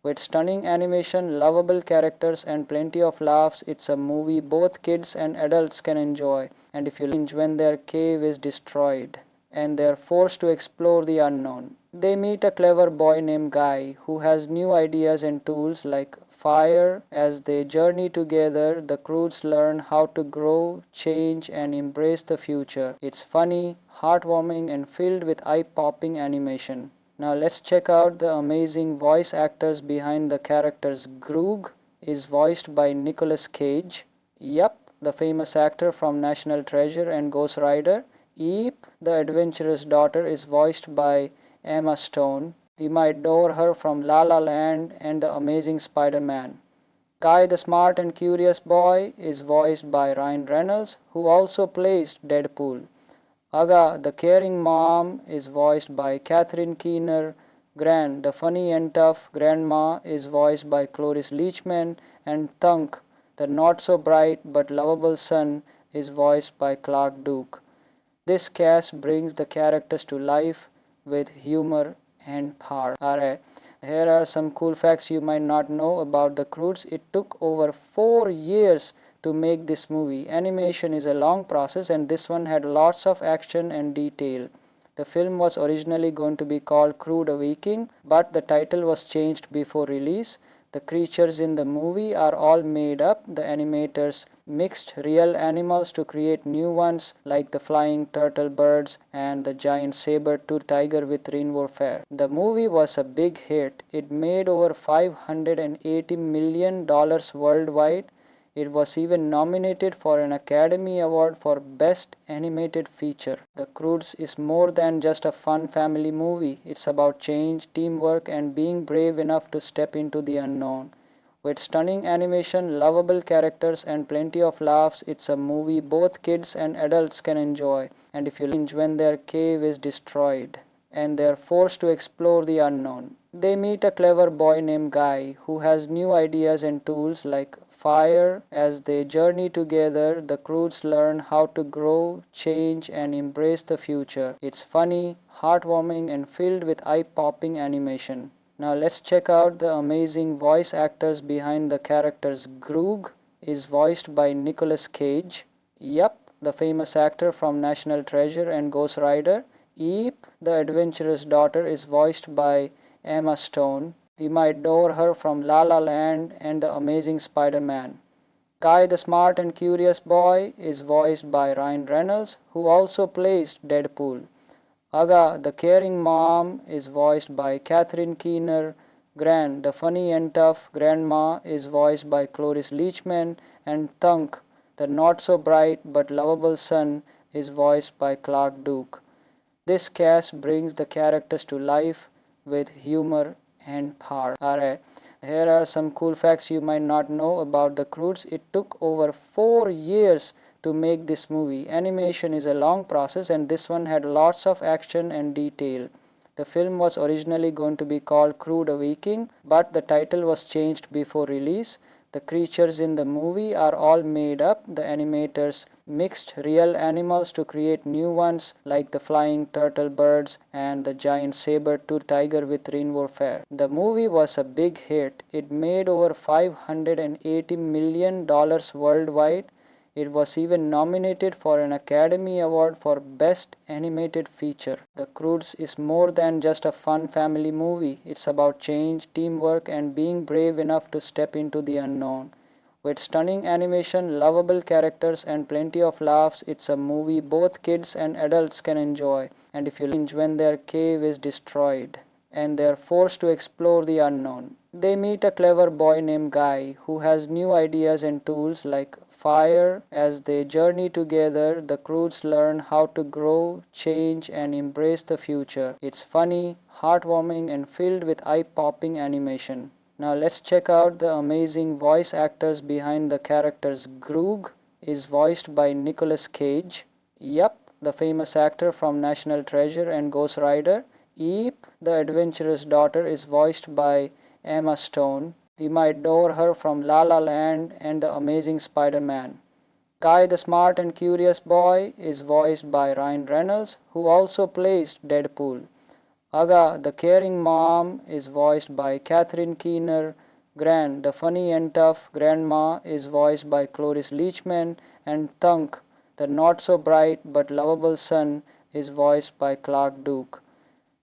With stunning animation, lovable characters, and plenty of laughs, it's a movie both kids and adults can enjoy. And if you cringe when their cave is destroyed and they're forced to explore the unknown. They meet a clever boy named Guy who has new ideas and tools like fire. As they journey together, the Croods learn how to grow, change, and embrace the future. It's funny, heartwarming, and filled with eye-popping animation. Now let's check out the amazing voice actors behind the characters. Groog is voiced by Nicolas Cage. Yup, the famous actor from National Treasure and Ghost Rider. Eep, the adventurous daughter, is voiced by Emma Stone. We might know her from La La Land and The Amazing Spider-Man. Guy the Smart and Curious Boy is voiced by Ryan Reynolds, who also plays Deadpool. Aga, the caring mom, is voiced by Catherine Keener. Gran, the funny and tough grandma, is voiced by Cloris Leachman. And Thunk, the not so bright but lovable son, is voiced by Clark Duke. This cast brings the characters to life with humor and power. Alright, here are some cool facts you might not know about the Croods. It took over 4 years to make this movie. Animation is a long process, and this one had lots of action and detail. The film was originally going to be called Crude Awakening, but the title was changed before release. The creatures in the movie are all made up. The animators mixed real animals to create new ones like the flying turtle birds and the giant saber-toothed tiger with rainbow fur. The movie was a big hit. It made over $580 million worldwide. It was even nominated for an Academy Award for Best Animated Feature. The Croods is more than just a fun family movie. It's about change, teamwork, and being brave enough to step into the unknown. With stunning animation, lovable characters, and plenty of laughs, it's a movie both kids and adults can enjoy. And if you cringe when their cave is destroyed and they're forced to explore the unknown. They meet a clever boy named Guy who has new ideas and tools like fire. As they journey together, the Croods learn how to grow, change, and embrace the future. It's funny, heartwarming, and filled with eye-popping animation. Now let's check out the amazing voice actors behind the characters. Groog is voiced by Nicolas Cage. Yup, the famous actor from National Treasure and Ghost Rider. Eep, the adventurous daughter, is voiced by Emma Stone. We might know her from La La Land and The Amazing Spider-Man. Guy the smart and curious boy is voiced by Ryan Reynolds, who also plays Deadpool. Aga the caring mom is voiced by Catherine Keener. Gran the funny and tough grandma is voiced by Cloris Leachman, and Thunk the not so bright but lovable son is voiced by Clark Duke. This cast brings the characters to life with humor and power. Alright, here are some cool facts you might not know about the Croods. It took over 4 years to make this movie. Animation is a long process, and this one had lots of action and detail. The film was originally going to be called Crude Awakening, but the title was changed before release. The creatures in the movie are all made up. The animators mixed real animals to create new ones like the flying turtle birds and the giant saber-toothed tiger with rainbow fur. The movie was a big hit. It made over $580 million worldwide. It was even nominated for an Academy Award for Best Animated Feature. The Croods is more than just a fun family movie. It's about change, teamwork, and being brave enough to step into the unknown. With stunning animation, lovable characters, and plenty of laughs, it's a movie both kids and adults can enjoy. And if you cringe when their cave is destroyed and they're forced to explore the unknown. They meet a clever boy named Guy who has new ideas and tools like fire. As they journey together, the Croods learn how to grow, change, and embrace the future. It's funny, heartwarming, and filled with eye-popping animation. Now let's check out the amazing voice actors behind the characters. Groog is voiced by Nicolas Cage. Yup, the famous actor from National Treasure and Ghost Rider. Eep, the adventurous daughter, is voiced by Emma Stone. We might know her from La La Land and The Amazing Spider-Man. Guy the smart and curious boy is voiced by Ryan Reynolds, who also plays Deadpool. Aga the caring mom is voiced by Catherine Keener. Gran the funny and tough grandma is voiced by Cloris Leachman, and Thunk the not so bright but lovable son is voiced by Clark Duke.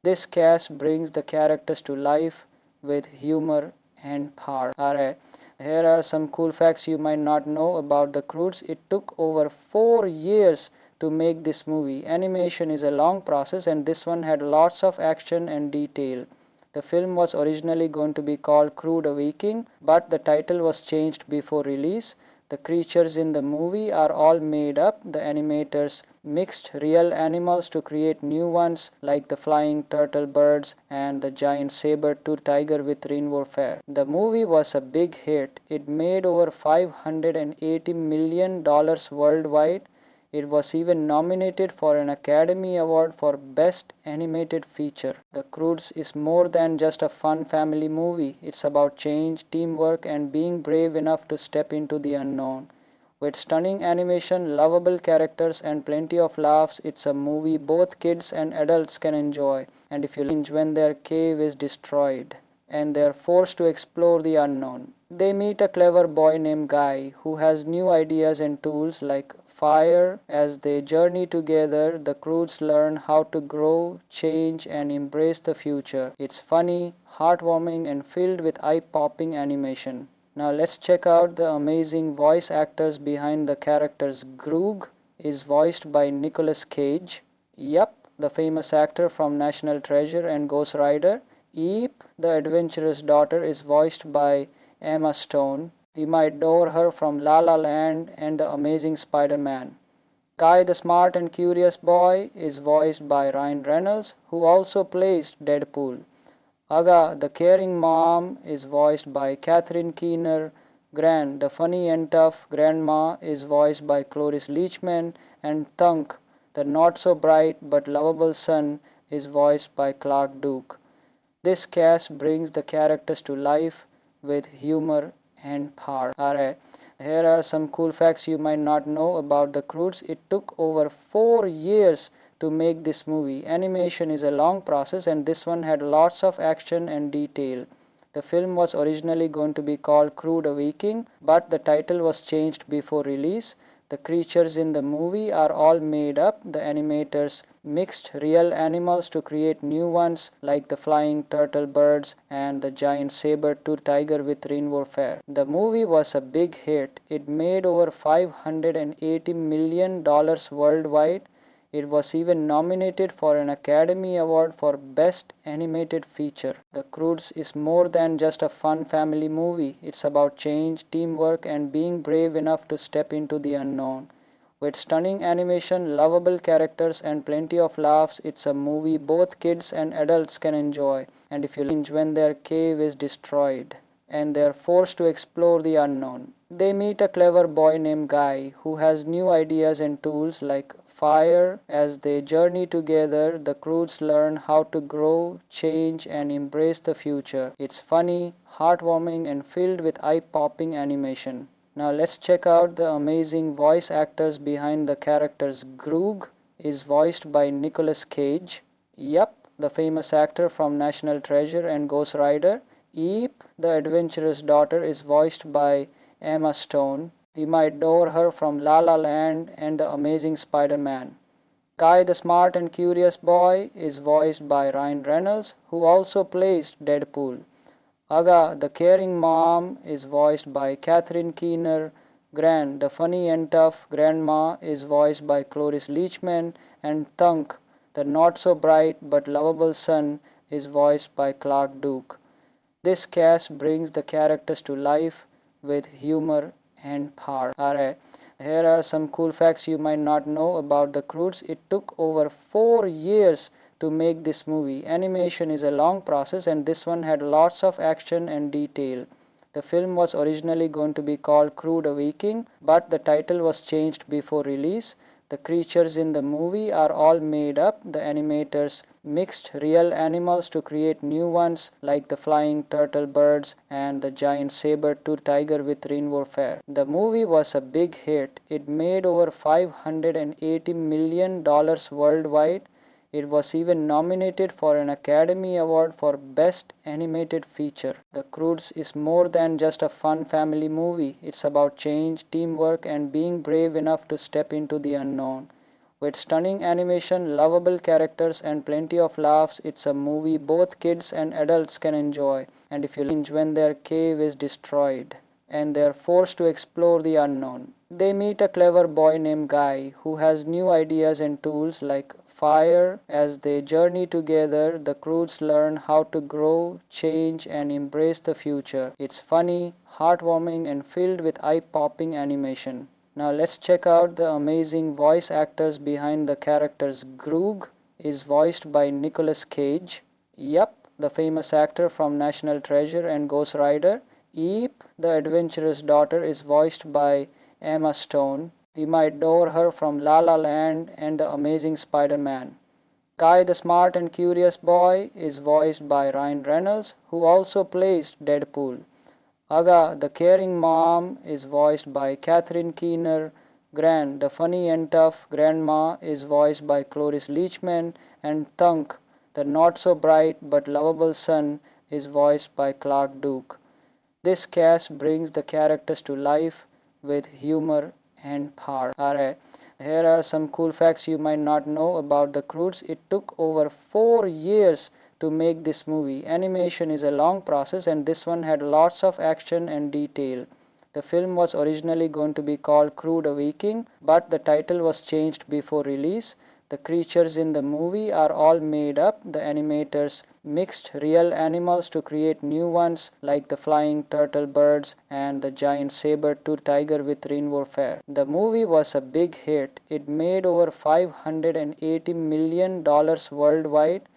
This cast brings the characters to life with humor and power. Alright, here are some cool facts you might not know about the Croods. It took over 4 years to make this movie. Animation is a long process, and this one had lots of action and detail. The film was originally going to be called Crude Awakening, but the title was changed before release. The creatures in the movie are all made up. The animators mixed real animals to create new ones like the flying turtle birds and the giant saber-toothed tiger with rainbow fur. The movie was a big hit. It made over $580 million worldwide. It was even nominated for an Academy Award for Best Animated Feature. The Croods is more than just a fun family movie. It's about change, teamwork, and being brave enough to step into the unknown. With stunning animation, lovable characters, and plenty of laughs, it's a movie both kids and adults can enjoy. And if you cringe when their cave is destroyed and they're forced to explore the unknown. They meet a clever boy named Guy who has new ideas and tools like fire. As they journey together, the crews learn how to grow, change, and embrace the future. It's funny, heartwarming, and filled with eye-popping animation. Now let's check out the amazing voice actors behind the characters. Groog is voiced by Nicolas Cage. Yup, the famous actor from National Treasure and Ghost Rider. Eep, the adventurous daughter, is voiced by Emma Stone. We might know her from La La Land and The Amazing Spider-Man. Guy the Smart and Curious Boy is voiced by Ryan Reynolds, who also plays Deadpool. Aga, the caring mom, is voiced by Catherine Keener. Gran, the funny and tough grandma, is voiced by Cloris Leachman. And Thunk, the not-so-bright but lovable son, is voiced by Clark Duke. This cast brings the characters to life with humor and power. Alright, here are some cool facts you might not know about the Croods. It took over 4 years to make this movie. Animation is a long process, and this one had lots of action and detail. The film was originally going to be called Crude Awakening, but the title was changed before release. The creatures in the movie are all made up. The animators mixed real animals to create new ones, like the flying turtle birds and the giant saber-toothed tiger with rainbow fur. The movie was a big hit. It made over $580 million worldwide. It was even nominated for an Academy Award for Best Animated Feature. The Croods is more than just a fun family movie. It's about change, teamwork, and being brave enough to step into the unknown. With stunning animation, lovable characters, and plenty of laughs, it's a movie both kids and adults can enjoy. And if you cringe when their cave is destroyed and they're forced to explore the unknown. They meet a clever boy named Guy who has new ideas and tools like fire. As they journey together, the Croods learn how to grow, change, and embrace the future. It's funny, heartwarming, and filled with eye-popping animation. Now let's check out the amazing voice actors behind the characters. Groog is voiced by Nicolas Cage. Yup, the famous actor from National Treasure and Ghost Rider. Eep, the adventurous daughter, is voiced by Emma Stone. We might know her from La La Land and The Amazing Spider-Man. Guy the Smart and Curious Boy is voiced by Ryan Reynolds, who also plays Deadpool. Aga, the caring mom, is voiced by Catherine Keener. Gran, the funny and tough grandma, is voiced by Cloris Leachman. And Thunk, the not-so-bright but lovable son, is voiced by Clark Duke. This cast brings the characters to life with humor and power. Alright, here are some cool facts you might not know about the Croods. It took over 4 years to make this movie. Animation is a long process, and this one had lots of action and detail. The film was originally going to be called Crude Awakening, but the title was changed before release. The creatures in the movie are all made up. The animators mixed real animals to create new ones, like the flying turtle birds and the giant saber-toothed tiger with rainbow fur. The movie was a big hit. It made over $580 million worldwide. It was even nominated for an Academy Award for Best Animated Feature. The Croods is more than just a fun family movie. It's about change, teamwork, and being brave enough to step into the unknown. With stunning animation, lovable characters, and plenty of laughs, it's a movie both kids and adults can enjoy. And if you cringe when their cave is destroyed and they're forced to explore the unknown. They meet a clever boy named Guy who has new ideas and tools like fire. As they journey together, the Croods learn how to grow, change, and embrace the future. It's funny, heartwarming, and filled with eye-popping animation. Now let's check out the amazing voice actors behind the characters. Groog is voiced by Nicolas Cage. Yup, the famous actor from National Treasure and Ghost Rider. Eep, the adventurous daughter, is voiced by Emma Stone. We might know her from La La Land and The Amazing Spider-Man. Guy the Smart and Curious Boy is voiced by Ryan Reynolds, who also plays Deadpool. Aga, the caring mom, is voiced by Catherine Keener. Gran, the funny and tough grandma, is voiced by Cloris Leachman. And Thunk, the not-so-bright but lovable son, is voiced by Clark Duke. This cast brings the characters to life with humor and power. Alright, here are some cool facts you might not know about the Croods. It took over 4 years to make this movie. Animation is a long process, and this one had lots of action and detail. The film was originally going to be called Crude Awakening, but the title was changed before release. The creatures in the movie are all made up. The animators mixed real animals to create new ones, like the flying turtle birds and the giant saber-toothed tiger with rainbow fur. The movie was a big hit. It made over $580 million worldwide.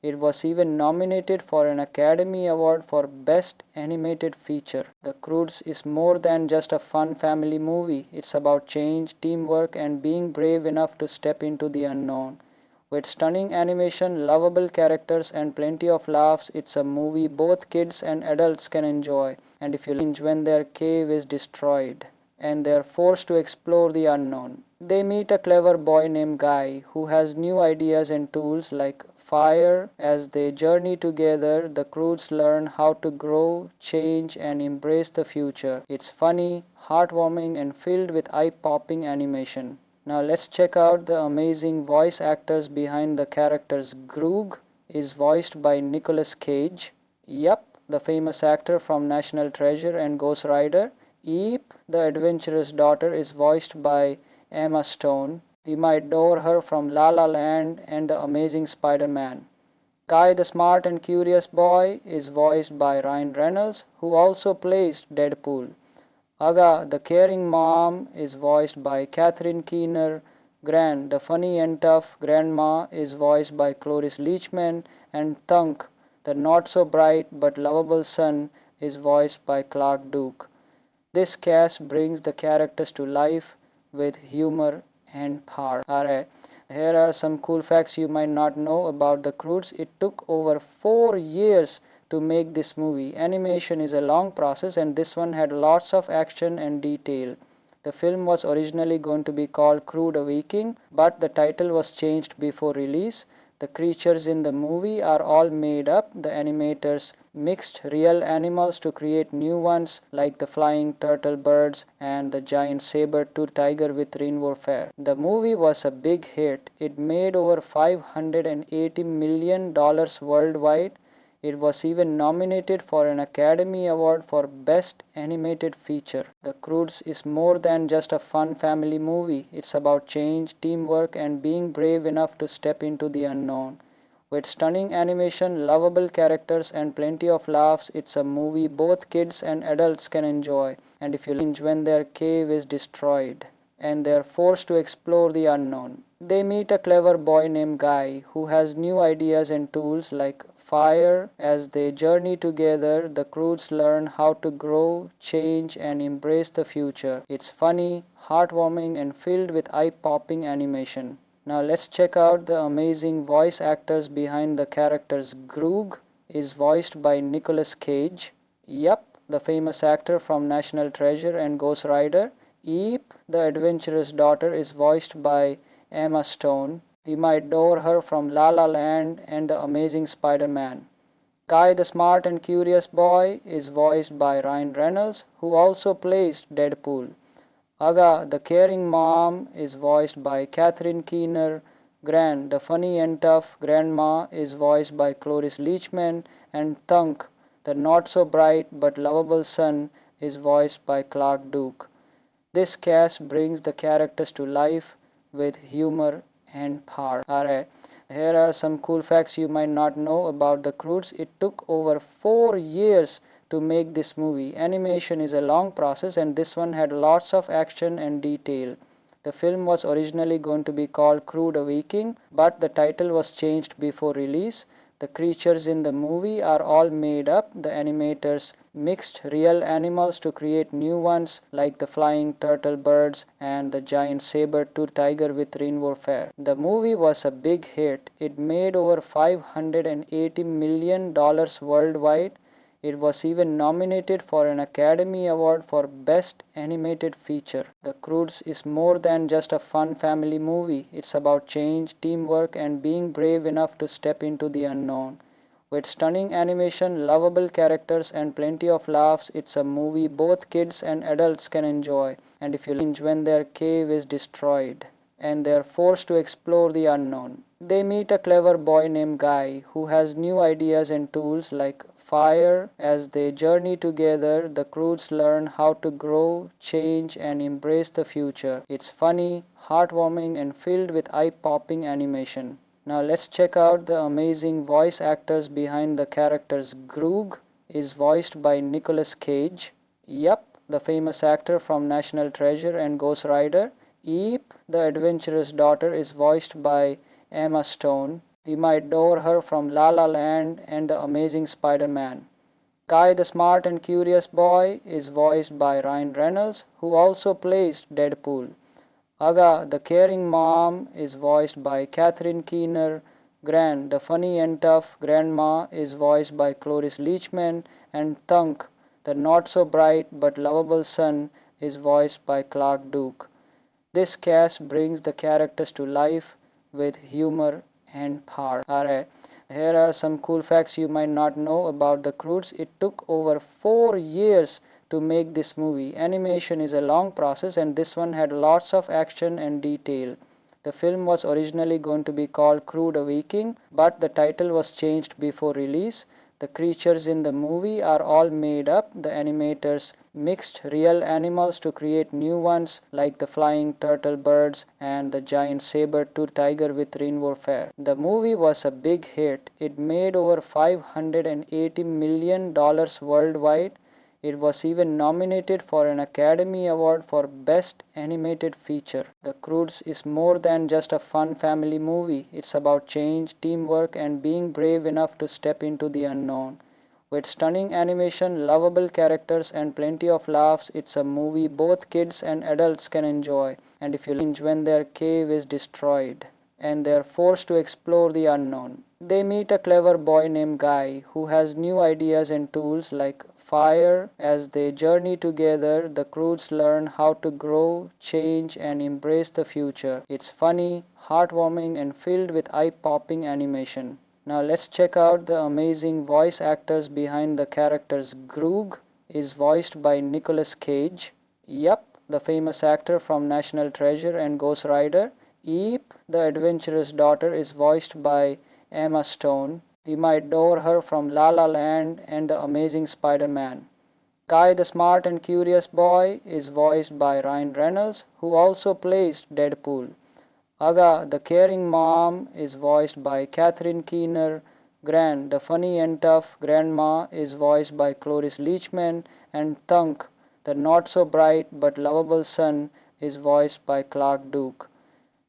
It was even nominated for an Academy Award for Best Animated Feature. The Croods is more than just a fun family movie. It's about change, teamwork, and being brave enough to step into the unknown. With stunning animation, lovable characters, and plenty of laughs, it's a movie both kids and adults can enjoy. And if you cringe when their cave is destroyed and they are forced to explore the unknown. They meet a clever boy named Guy who has new ideas and tools like fire. As they journey together, the Croods learn how to grow, change, and embrace the future. It's funny, heartwarming, and filled with eye-popping animation. Now let's check out the amazing voice actors behind the characters. Groog is voiced by Nicolas Cage. Yup, the famous actor from National Treasure and Ghost Rider. Eep, the adventurous daughter, is voiced by Emma Stone. We might know her from La La Land and The Amazing Spider-Man. Guy, the smart and curious boy, is voiced by Ryan Reynolds, who also plays Deadpool. Aga, the caring mom, is voiced by Catherine Keener. Gran, the funny and tough grandma, is voiced by Cloris Leachman. And Thunk, the not-so-bright but lovable son, is voiced by Clark Duke. This cast brings the characters to life with humor and power. Alright, here are some cool facts you might not know about the Croods. It took over 4 years to make this movie. Animation is a long process, and this one had lots of action and detail. The film was originally going to be called Crude Awakening, but the title was changed before release. The creatures in the movie are all made up. The animators mixed real animals to create new ones, like the flying turtle birds and the giant saber-toothed tiger with rainbow fur. The movie was a big hit. It made over $580 million worldwide. It was even nominated for an Academy Award for Best Animated Feature. The Croods is more than just a fun family movie. It's about change, teamwork, and being brave enough to step into the unknown. With stunning animation, lovable characters, and plenty of laughs, it's a movie both kids and adults can enjoy. And if you cringe when their cave is destroyed and they are forced to explore the unknown. They meet a clever boy named Guy who has new ideas and tools like fire. As they journey together, the Croods learn how to grow, change, and embrace the future. It's funny, heartwarming, and filled with eye-popping animation. Now let's check out the amazing voice actors behind the characters. Groog is voiced by Nicolas Cage. Yup, the famous actor from National Treasure and Ghost Rider. Eep, the adventurous daughter, is voiced by Emma Stone. We might know her from La La Land and The Amazing Spider-Man. Guy, the smart and curious boy, is voiced by Ryan Reynolds, who also plays Deadpool. Aga, the caring mom, is voiced by Catherine Keener. Gran, the funny and tough grandma, is voiced by Cloris Leachman. And Thunk, the not-so-bright but lovable son, is voiced by Clark Duke. This cast brings the characters to life with humor and power. Alright, here are some cool facts you might not know about the Croods. It took over 4 years to make this movie. Animation is a long process, and this one had lots of action and detail. The film was originally going to be called Crude Awakening, but the title was changed before release. The creatures in the movie are all made up. The animators mixed real animals to create new ones, like the flying turtle birds and the giant saber-toothed tiger with rainbow fur. The movie was a big hit. It made over $580 million worldwide. It was even nominated for an Academy Award for Best Animated Feature. The Croods is more than just a fun family movie. It's about change, teamwork, and being brave enough to step into the unknown. With stunning animation, lovable characters, and plenty of laughs, it's a movie both kids and adults can enjoy. And if you when their cave is destroyed and they are forced to explore the unknown, they meet a clever boy named Guy who has new ideas and tools like fire. As they journey together, the crews learn how to grow, change, and embrace the future. It's funny, heartwarming, and filled with eye-popping animation. Now let's check out the amazing voice actors behind the characters. Groog is voiced by Nicolas Cage. Yup, the famous actor from National Treasure and Ghost Rider. Eep, the adventurous daughter, is voiced by Emma Stone. We might know her from La La Land and The Amazing Spider-Man. Guy the smart and curious boy is voiced by Ryan Reynolds, who also plays Deadpool. Aga, the caring mom, is voiced by Catherine Keener. Gran, the funny and tough grandma, is voiced by Cloris Leachman. And Thunk, the not so bright but lovable son, is voiced by Clark Duke. This cast brings the characters to life with humor and power. Alright, here are some cool facts you might not know about the Croods. It took over 4 years to make this movie. Animation is a long process, and this one had lots of action and detail. The film was originally going to be called Crude Awakening, but the title was changed before release. The creatures in the movie are all made up. The animators mixed real animals to create new ones like the flying turtle birds and the giant saber-toothed tiger with rainbow fur. The movie was a big hit. It made over $580 million worldwide. It was even nominated for an Academy Award for Best Animated Feature. The Croods is more than just a fun family movie. It's about change, teamwork, and being brave enough to step into the unknown. With stunning animation, lovable characters, and plenty of laughs, it's a movie both kids and adults can enjoy. And if you when their cave is destroyed and they are forced to explore the unknown, they meet a clever boy named Guy who has new ideas and tools like fire. As they journey together, the crews learn how to grow, change, and embrace the future. It's funny, heartwarming, and filled with eye-popping animation. Now let's check out the amazing voice actors behind the characters. Groog is voiced by Nicolas Cage. Yup, the famous actor from National Treasure and Ghost Rider. Eep, the adventurous daughter, is voiced by Emma Stone. We might know her from La La Land and The Amazing Spider-Man. Guy the smart and curious boy is voiced by Ryan Reynolds, who also plays Deadpool. Aga, the caring mom, is voiced by Catherine Keener. Gran, the funny and tough grandma, is voiced by Cloris Leachman. And Thunk, the not so bright but lovable son, is voiced by Clark Duke.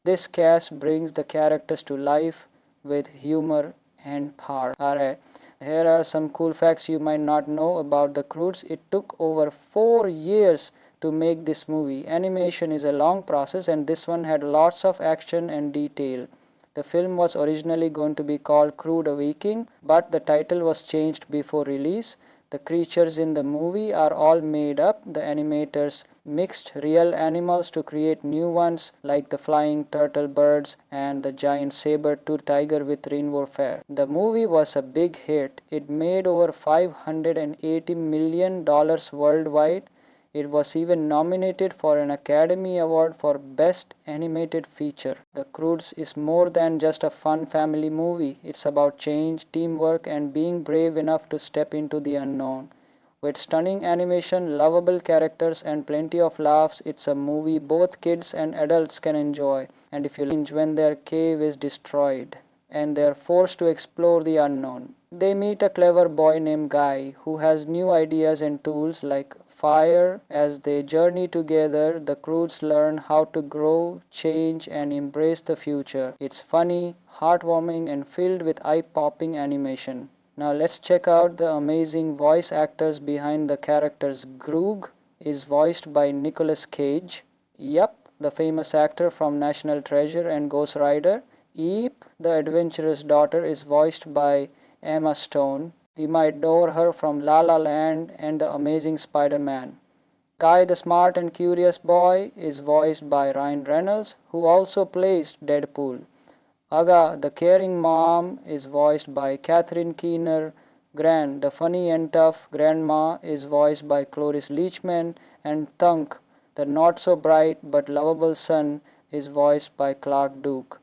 This cast brings the characters to life with humor and power. Alright, here are some cool facts you might not know about the Croods. It took over 4 years to make this movie. Animation is a long process, and this one had lots of action and detail. The film was originally going to be called Crude Awakening, but the title was changed before release. The creatures in the movie are all made up. The animators mixed real animals to create new ones like the flying turtle birds and the giant saber-toothed tiger with rainbow fur. The movie was a big hit. It made over $580 million worldwide. It was even nominated for an Academy Award for Best Animated Feature. The Croods is more than just a fun family movie. It's about change, teamwork, and being brave enough to step into the unknown. With stunning animation, lovable characters, and plenty of laughs, it's a movie both kids and adults can enjoy. And if you when their cave is destroyed and they are forced to explore the unknown, they meet a clever boy named Guy who has new ideas and tools like fire. As they journey together, the crews learn how to grow, change, and embrace the future. It's funny, heartwarming, and filled with eye-popping animation. Now let's check out the amazing voice actors behind the characters. Groog is voiced by Nicolas Cage. Yup, the famous actor from National Treasure and Ghost Rider. Eep, the adventurous daughter, is voiced by Emma Stone. We might know her from La La Land and The Amazing Spider-Man. Guy the smart and curious boy is voiced by Ryan Reynolds, who also plays Deadpool. Aga, the caring mom, is voiced by Catherine Keener. Gran, the funny and tough grandma, is voiced by Cloris Leachman. And Thunk, the not so bright but lovable son, is voiced by Clark Duke.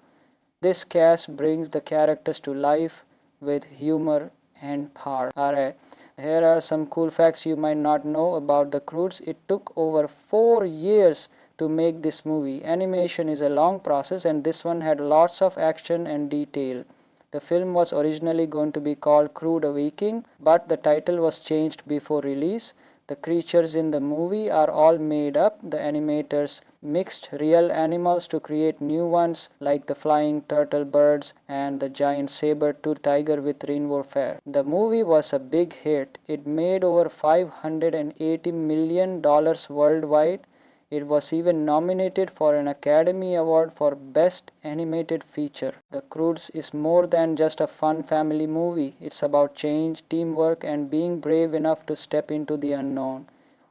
This cast brings the characters to life with humor and power. Alright, here are some cool facts you might not know about the Croods. It took over 4 years to make this movie. Animation is a long process, and this one had lots of action and detail. The film was originally going to be called Crude Awakening, but the title was changed before release. The creatures in the movie are all made up. The animators mixed real animals to create new ones, like the flying turtle birds and the giant saber-toothed tiger with rainbow fur. The movie was a big hit. It made over $580 million worldwide. It was even nominated for an Academy Award for Best Animated Feature. The Croods is more than just a fun family movie. It's about change, teamwork, and being brave enough to step into the unknown.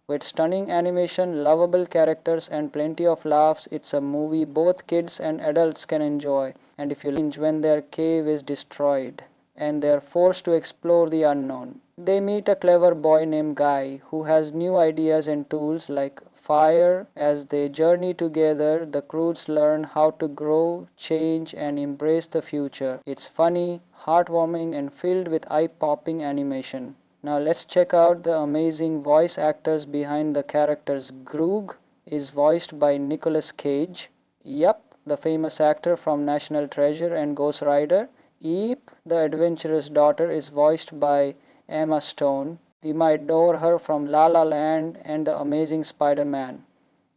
With stunning animation, lovable characters, and plenty of laughs, it's a movie both kids and adults can enjoy. And if you cringe when their cave is destroyed and they are forced to explore the unknown. They meet a clever boy named Guy who has new ideas and tools like fire. As they journey together, the Croods learn how to grow, change, and embrace the future. It's funny, heartwarming, and filled with eye-popping animation. Now let's check out the amazing voice actors behind the characters. Groog is voiced by Nicolas Cage. Yup, the famous actor from National Treasure and Ghost Rider. Eep, the adventurous daughter, is voiced by Emma Stone. We might know her from La La Land and The Amazing Spider-Man.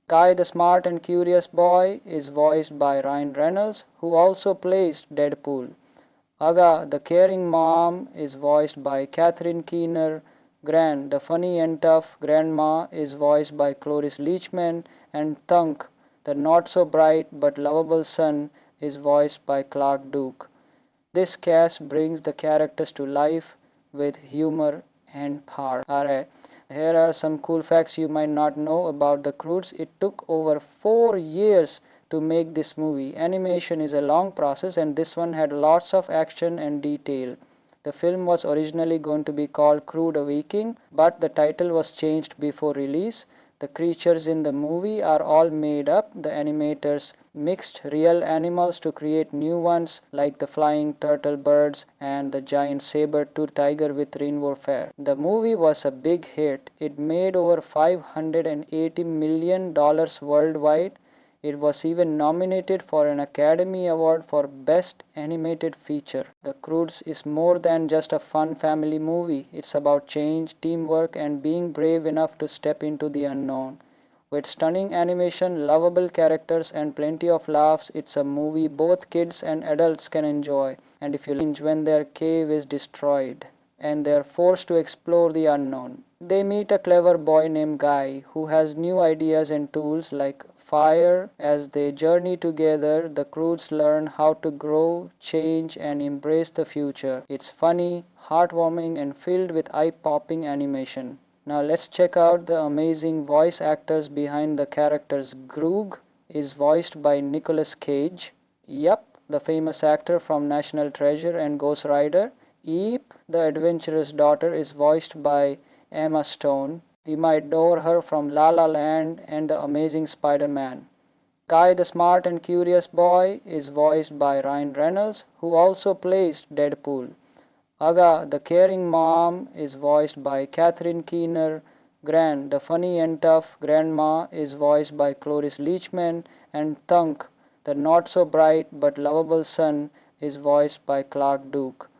Guy, the smart and curious boy, is voiced by Ryan Reynolds, who also plays Deadpool. Aga, the caring mom, is voiced by Catherine Keener. Gran, the funny and tough grandma, is voiced by Cloris Leachman. And Thunk, the not so bright but lovable son, is voiced by Clark Duke. This cast brings the characters to life with humor and power. Alright, here are some cool facts you might not know about the Croods. It took over 4 years to make this movie. Animation is a long process, and this one had lots of action and detail. The film was originally going to be called Crude Awakening, but the title was changed before release. The creatures in the movie are all made up. The animators mixed real animals to create new ones, like the flying turtle birds and the giant saber-toothed tiger with rainbow fur. The movie was a big hit. It made over $580 million worldwide. It was even nominated for an Academy Award for Best Animated Feature. The Croods is more than just a fun family movie. It's about change, teamwork, and being brave enough to step into the unknown. With stunning animation, lovable characters, and plenty of laughs, it's a movie both kids and adults can enjoy. And if you cringe when their cave is destroyed and they are forced to explore the unknown. They meet a clever boy named Guy who has new ideas and tools like fire. As they journey together, the Croods learn how to grow, change, and embrace the future. It's funny, heartwarming, and filled with eye-popping animation. Now let's check out the amazing voice actors behind the characters. Groog is voiced by Nicolas Cage. Yup, the famous actor from National Treasure and Ghost Rider. Eep, the adventurous daughter, is voiced by Emma Stone. We might know her from La La Land and The Amazing Spider-Man. Guy, the smart and curious boy, is voiced by Ryan Reynolds, who also plays Deadpool. Aga, the caring mom, is voiced by Catherine Keener. Gran, the funny and tough grandma, is voiced by Cloris Leachman. And Thunk, the not so bright but lovable son, is voiced by Clark Duke.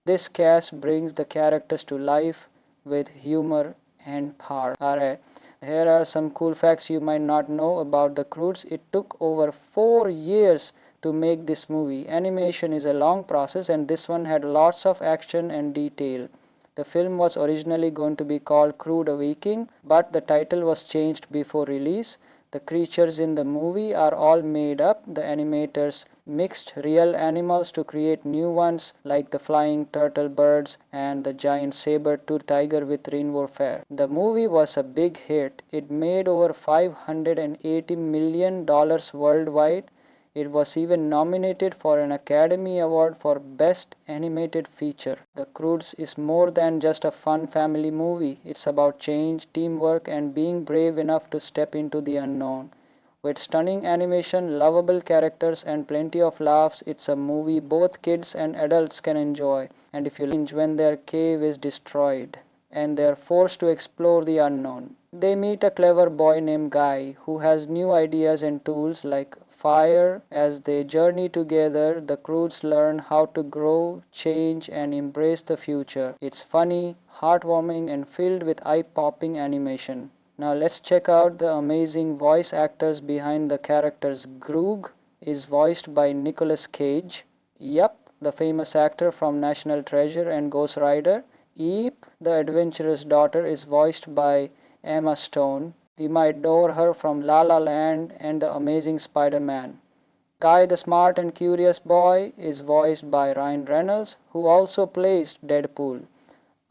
This cast brings the characters to life with humor and power. Alright, here are some cool facts you might not know about the Croods. It took over 4 years to make this movie. Animation is a long process, and this one had lots of action and detail. The film was originally going to be called Crude Awakening, but the title was changed before release. The creatures in the movie are all made up. The animators mixed real animals to create new ones, like the flying turtle birds and the giant saber-toothed tiger with rainbow fur. The movie was a big hit. It made over $580 million worldwide. It was even nominated for an Academy Award for Best Animated Feature. The Croods is more than just a fun family movie. It's about change, teamwork, and being brave enough to step into the unknown. With stunning animation, lovable characters, and plenty of laughs, it's a movie both kids and adults can enjoy. And if you cringe when their cave is destroyed and they're forced to explore the unknown. They meet a clever boy named Guy who has new ideas and tools like fire. As they journey together, the Croods learn how to grow, change, and embrace the future. It's funny, heartwarming, and filled with eye-popping animation. Now let's check out the amazing voice actors behind the characters. Groog is voiced by Nicolas Cage. Yup, the famous actor from National Treasure and Ghost Rider. Eep, the adventurous daughter, is voiced by Emma Stone. We might know her from La La Land and The Amazing Spider-Man. Guy, the smart and curious boy, is voiced by Ryan Reynolds, who also plays Deadpool.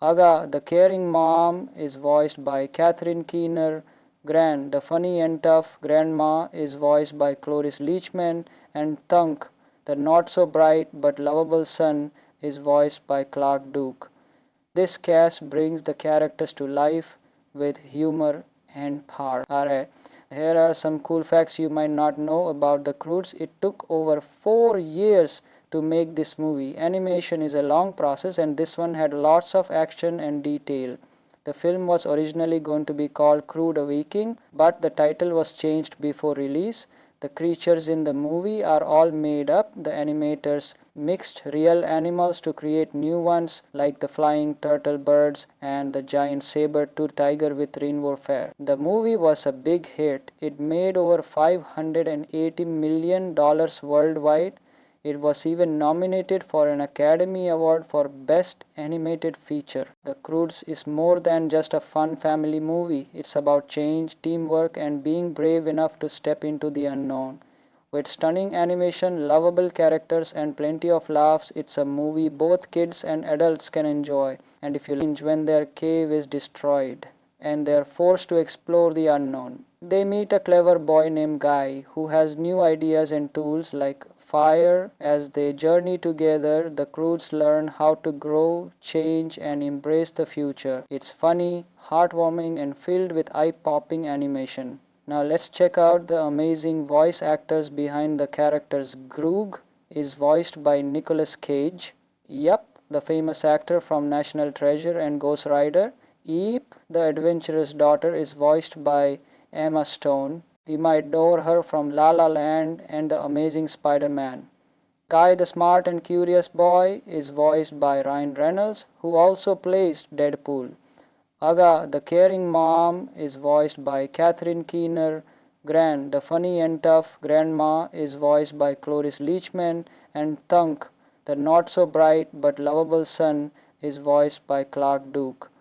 Aga, the caring mom, is voiced by Catherine Keener. Gran, the funny and tough grandma, is voiced by Cloris Leachman. And Thunk, the not-so-bright but lovable son, is voiced by Clark Duke. This cast brings the characters to life with humor and power. Alright, here are some cool facts you might not know about the Croods. It took over 4 years to make this movie. Animation is a long process, and this one had lots of action and detail. The film was originally going to be called Crude Awakening, but the title was changed before release. The creatures in the movie are all made up. The animators mixed real animals to create new ones like the flying turtle birds and the giant saber-toothed tiger with rainbow fur. The movie was a big hit. It made over $580 million worldwide. It was even nominated for an Academy Award for Best Animated Feature. The Croods is more than just a fun family movie. It's about change, teamwork, and being brave enough to step into the unknown. With stunning animation, lovable characters, and plenty of laughs, it's a movie both kids and adults can enjoy. And if you cringe when their cave is destroyed and they're forced to explore the unknown. They meet a clever boy named Guy who has new ideas and tools like fire. As they journey together, the Croods learn how to grow, change, and embrace the future. It's funny, heartwarming, and filled with eye-popping animation. Now let's check out the amazing voice actors behind the characters. Groog is voiced by Nicolas Cage. Yup, the famous actor from National Treasure and Ghost Rider. Eep, the adventurous daughter, is voiced by Emma Stone. We might know her from La La Land and The Amazing Spider-Man. Guy, the smart and curious boy, is voiced by Ryan Reynolds, who also plays Deadpool. Aga, the caring mom, is voiced by Catherine Keener. Gran, the funny and tough grandma, is voiced by Cloris Leachman. And Thunk, the not-so-bright but lovable son, is voiced by Clark Duke.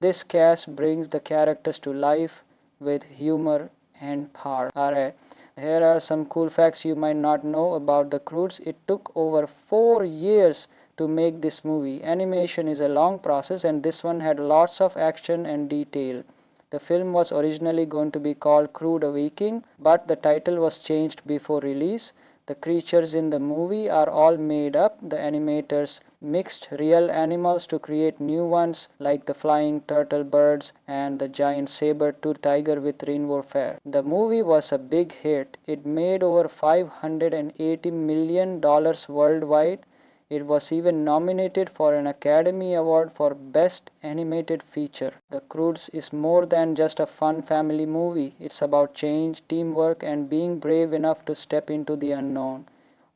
This cast brings the characters to life with humor and power. Alright, here are some cool facts you might not know about the Croods. It took over 4 years to make this movie. Animation is a long process, and this one had lots of action and detail. The film was originally going to be called Crude Awakening, but the title was changed before release. The creatures in the movie are all made up. The animators mixed real animals to create new ones like the flying turtle birds and the giant saber-toothed tiger with rainbow fur. The movie was a big hit. It made over $580 million worldwide. It was even nominated for an Academy Award for Best Animated Feature. The Croods is more than just a fun family movie. It's about change, teamwork, and being brave enough to step into the unknown.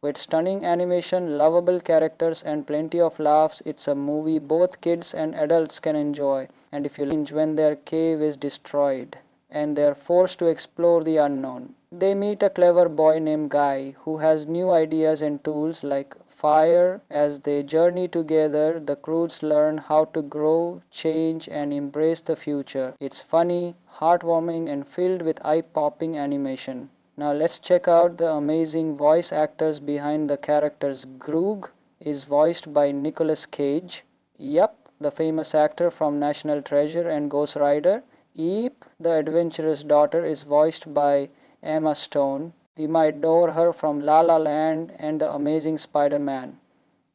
With stunning animation, lovable characters, and plenty of laughs, it's a movie both kids and adults can enjoy. And if you cringe when their cave is destroyed and they're forced to explore the unknown. They meet a clever boy named Guy who has new ideas and tools like fire. As they journey together, the Croods learn how to grow, change, and embrace the future. It's funny, heartwarming, and filled with eye-popping animation. Now let's check out the amazing voice actors behind the characters. Groog is voiced by Nicolas Cage. Yup, the famous actor from National Treasure and Ghost Rider. Eep, the adventurous daughter, is voiced by Emma Stone. We might know her from La La Land and The Amazing Spider-Man.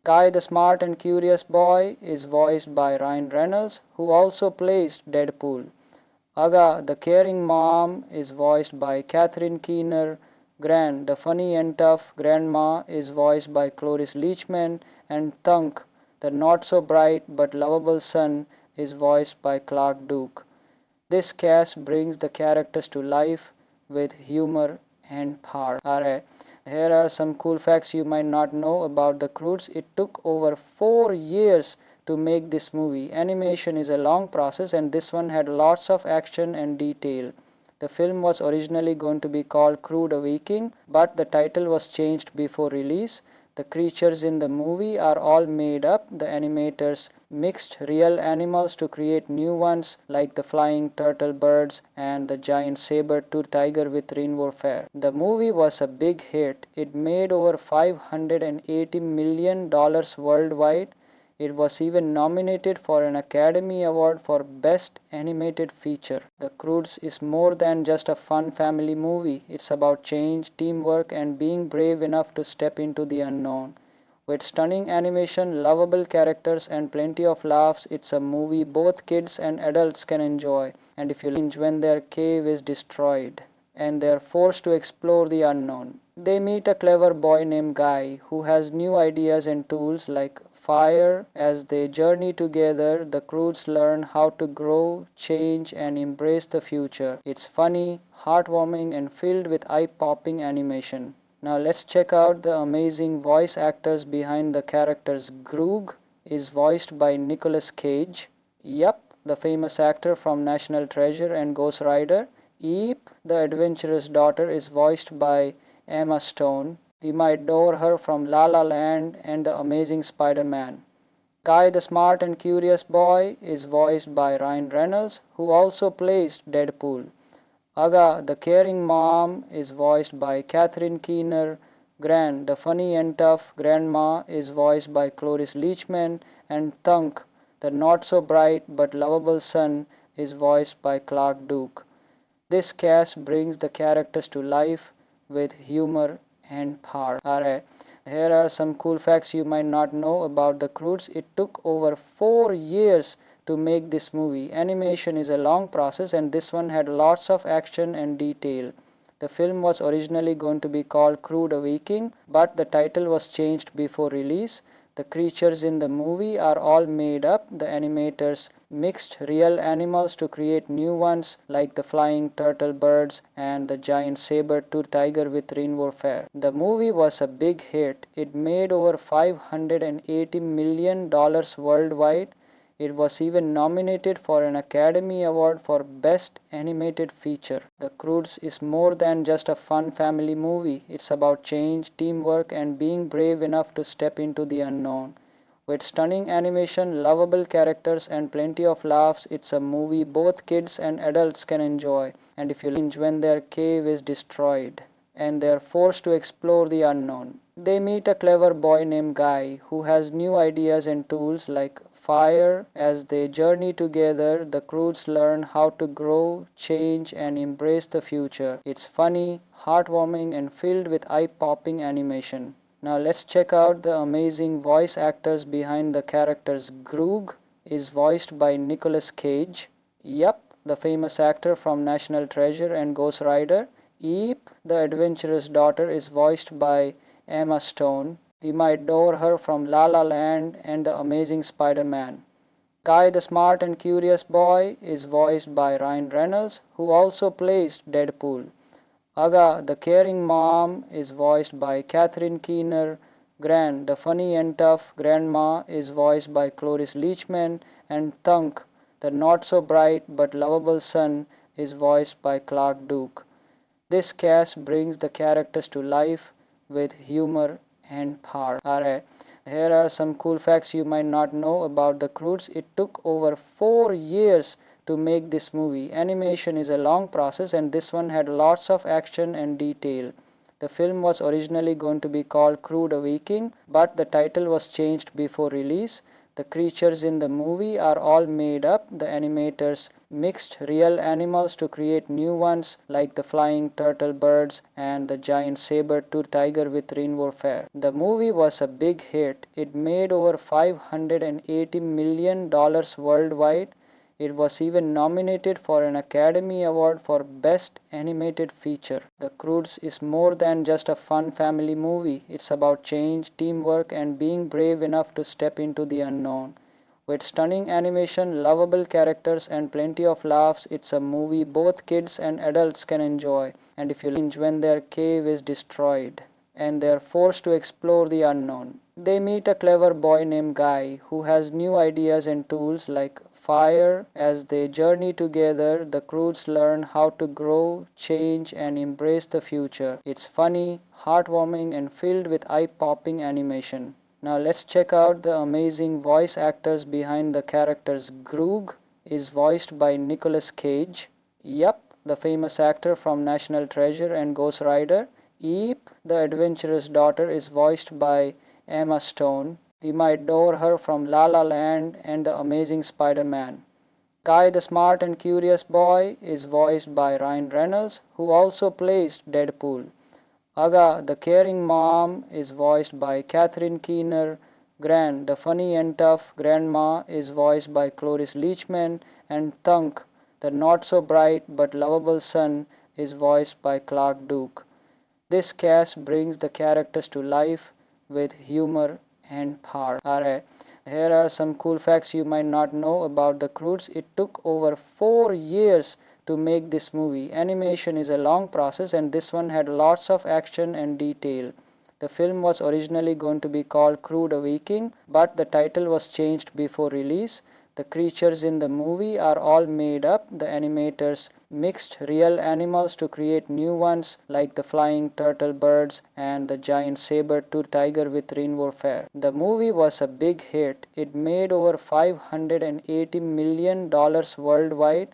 Guy the Smart and Curious Boy is voiced by Ryan Reynolds, who also plays Deadpool. Aga, the caring mom, is voiced by Catherine Keener. Gran, the funny and tough grandma, is voiced by Cloris Leachman. And Thunk, the not so bright but lovable son, is voiced by Clark Duke. This cast brings the characters to life with humor and power. Alright, here are some cool facts you might not know about the Croods. It took over 4 years to make this movie. Animation is a long process, and this one had lots of action and detail. The film was originally going to be called Crude Awakening, but the title was changed before release. The creatures in the movie are all made up. The animators mixed real animals to create new ones, like the flying turtle birds and the giant saber-toothed tiger with rainbow fur. The movie was a big hit. It made over $580 million worldwide. It was even nominated for an Academy Award for Best Animated Feature. The Croods is more than just a fun family movie. It's about change, teamwork, and being brave enough to step into the unknown. With stunning animation, lovable characters, and plenty of laughs, it's a movie both kids and adults can enjoy. And if you cringe when their cave is destroyed and they are forced to explore the unknown. They meet a clever boy named Guy who has new ideas and tools like fire. As they journey together, the Croods learn how to grow, change, and embrace the future. It's funny, heartwarming, and filled with eye-popping animation. Now let's check out the amazing voice actors behind the characters. Groog is voiced by Nicolas Cage. Yup, the famous actor from National Treasure and Ghost Rider. Eep, the adventurous daughter, is voiced by Emma Stone. We might know her from La La Land and The Amazing Spider-Man. Guy the Smart and Curious Boy is voiced by Ryan Reynolds, who also plays Deadpool. Aga, the caring mom, is voiced by Catherine Keener. Gran, the funny and tough grandma, is voiced by Cloris Leachman. And Thunk, the not so bright but lovable son, is voiced by Clark Duke. This cast brings the characters to life with humor and power. Alright, here are some cool facts you might not know about the Croods. It took over 4 years to make this movie. Animation is a long process, and this one had lots of action and detail. The film was originally going to be called Crude Awakening, but the title was changed before release. The creatures in the movie are all made up. The animators mixed real animals to create new ones, like the flying turtle birds and the giant saber-toothed tiger with rainbow fur. The movie was a big hit. It made over $580 million worldwide. It was even nominated for an Academy Award for Best Animated Feature. The Croods is more than just a fun family movie. It's about change, teamwork, and being brave enough to step into the unknown. With stunning animation, lovable characters, and plenty of laughs, it's a movie both kids and adults can enjoy. And if you cringe when their cave is destroyed and they are forced to explore the unknown. They meet a clever boy named Guy who has new ideas and tools like fire. As they journey together, the Croods learn how to grow, change, and embrace the future. It's funny, heartwarming, and filled with eye-popping animation. Now let's check out the amazing voice actors behind the characters. Groog is voiced by Nicolas Cage. Yup, the famous actor from National Treasure and Ghost Rider. Eep, the adventurous daughter, is voiced by Emma Stone. We might know her from La La Land and The Amazing Spider-Man. Guy the Smart and Curious Boy is voiced by Ryan Reynolds, who also plays Deadpool. Aga, the caring mom, is voiced by Catherine Keener. Gran, the funny and tough grandma, is voiced by Cloris Leachman. And Thunk, the not so bright but lovable son, is voiced by Clark Duke. This cast brings the characters to life with humor and power. Alright, here are some cool facts you might not know about the Croods. It took over 4 years to make this movie. Animation is a long process, and this one had lots of action and detail. The film was originally going to be called Crude Awakening, but the title was changed before release. The creatures in the movie are all made up. The animators mixed real animals to create new ones like the flying turtle birds and the giant saber-toothed tiger with rainbow fur. The movie was a big hit. It made over $580 million worldwide. It was even nominated for an Academy Award for Best Animated Feature. The Croods is more than just a fun family movie. It's about change, teamwork, and being brave enough to step into the unknown. With stunning animation, lovable characters, and plenty of laughs, it's a movie both kids and adults can enjoy. And if you cringe when their cave is destroyed and they are forced to explore the unknown. They meet a clever boy named Guy who has new ideas and tools like fire. As they journey together, the Croods learn how to grow, change, and embrace the future. It's funny, heartwarming, and filled with eye-popping animation. Now let's check out the amazing voice actors behind the characters. Groog is voiced by Nicolas Cage. Yup, the famous actor from National Treasure and Ghost Rider. Eep, the adventurous daughter, is voiced by Emma Stone. We might know her from La La Land and The Amazing Spider-Man. Guy the smart and curious boy is voiced by Ryan Reynolds, who also plays Deadpool. Aga the caring mom is voiced by Catherine Keener. Gran the funny and tough grandma is voiced by Cloris Leachman, and Thunk the not so bright but lovable son is voiced by Clark Duke. This cast brings the characters to life with humor and heart. Alright, here are some cool facts you might not know about the Croods. It took over 4 years to make this movie. Animation is a long process, and this one had lots of action and detail. The film was originally going to be called Crude Awakening, but the title was changed before release. The creatures in the movie are all made up. The animators mixed real animals to create new ones like the flying turtle birds and the giant saber-toothed tiger with rainbow fur. The movie was a big hit. It made over $580 million worldwide.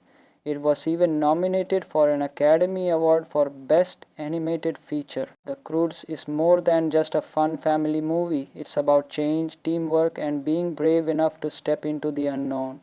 It was even nominated for an Academy Award for Best Animated Feature. The Croods is more than just a fun family movie. It's about change, teamwork, and being brave enough to step into the unknown.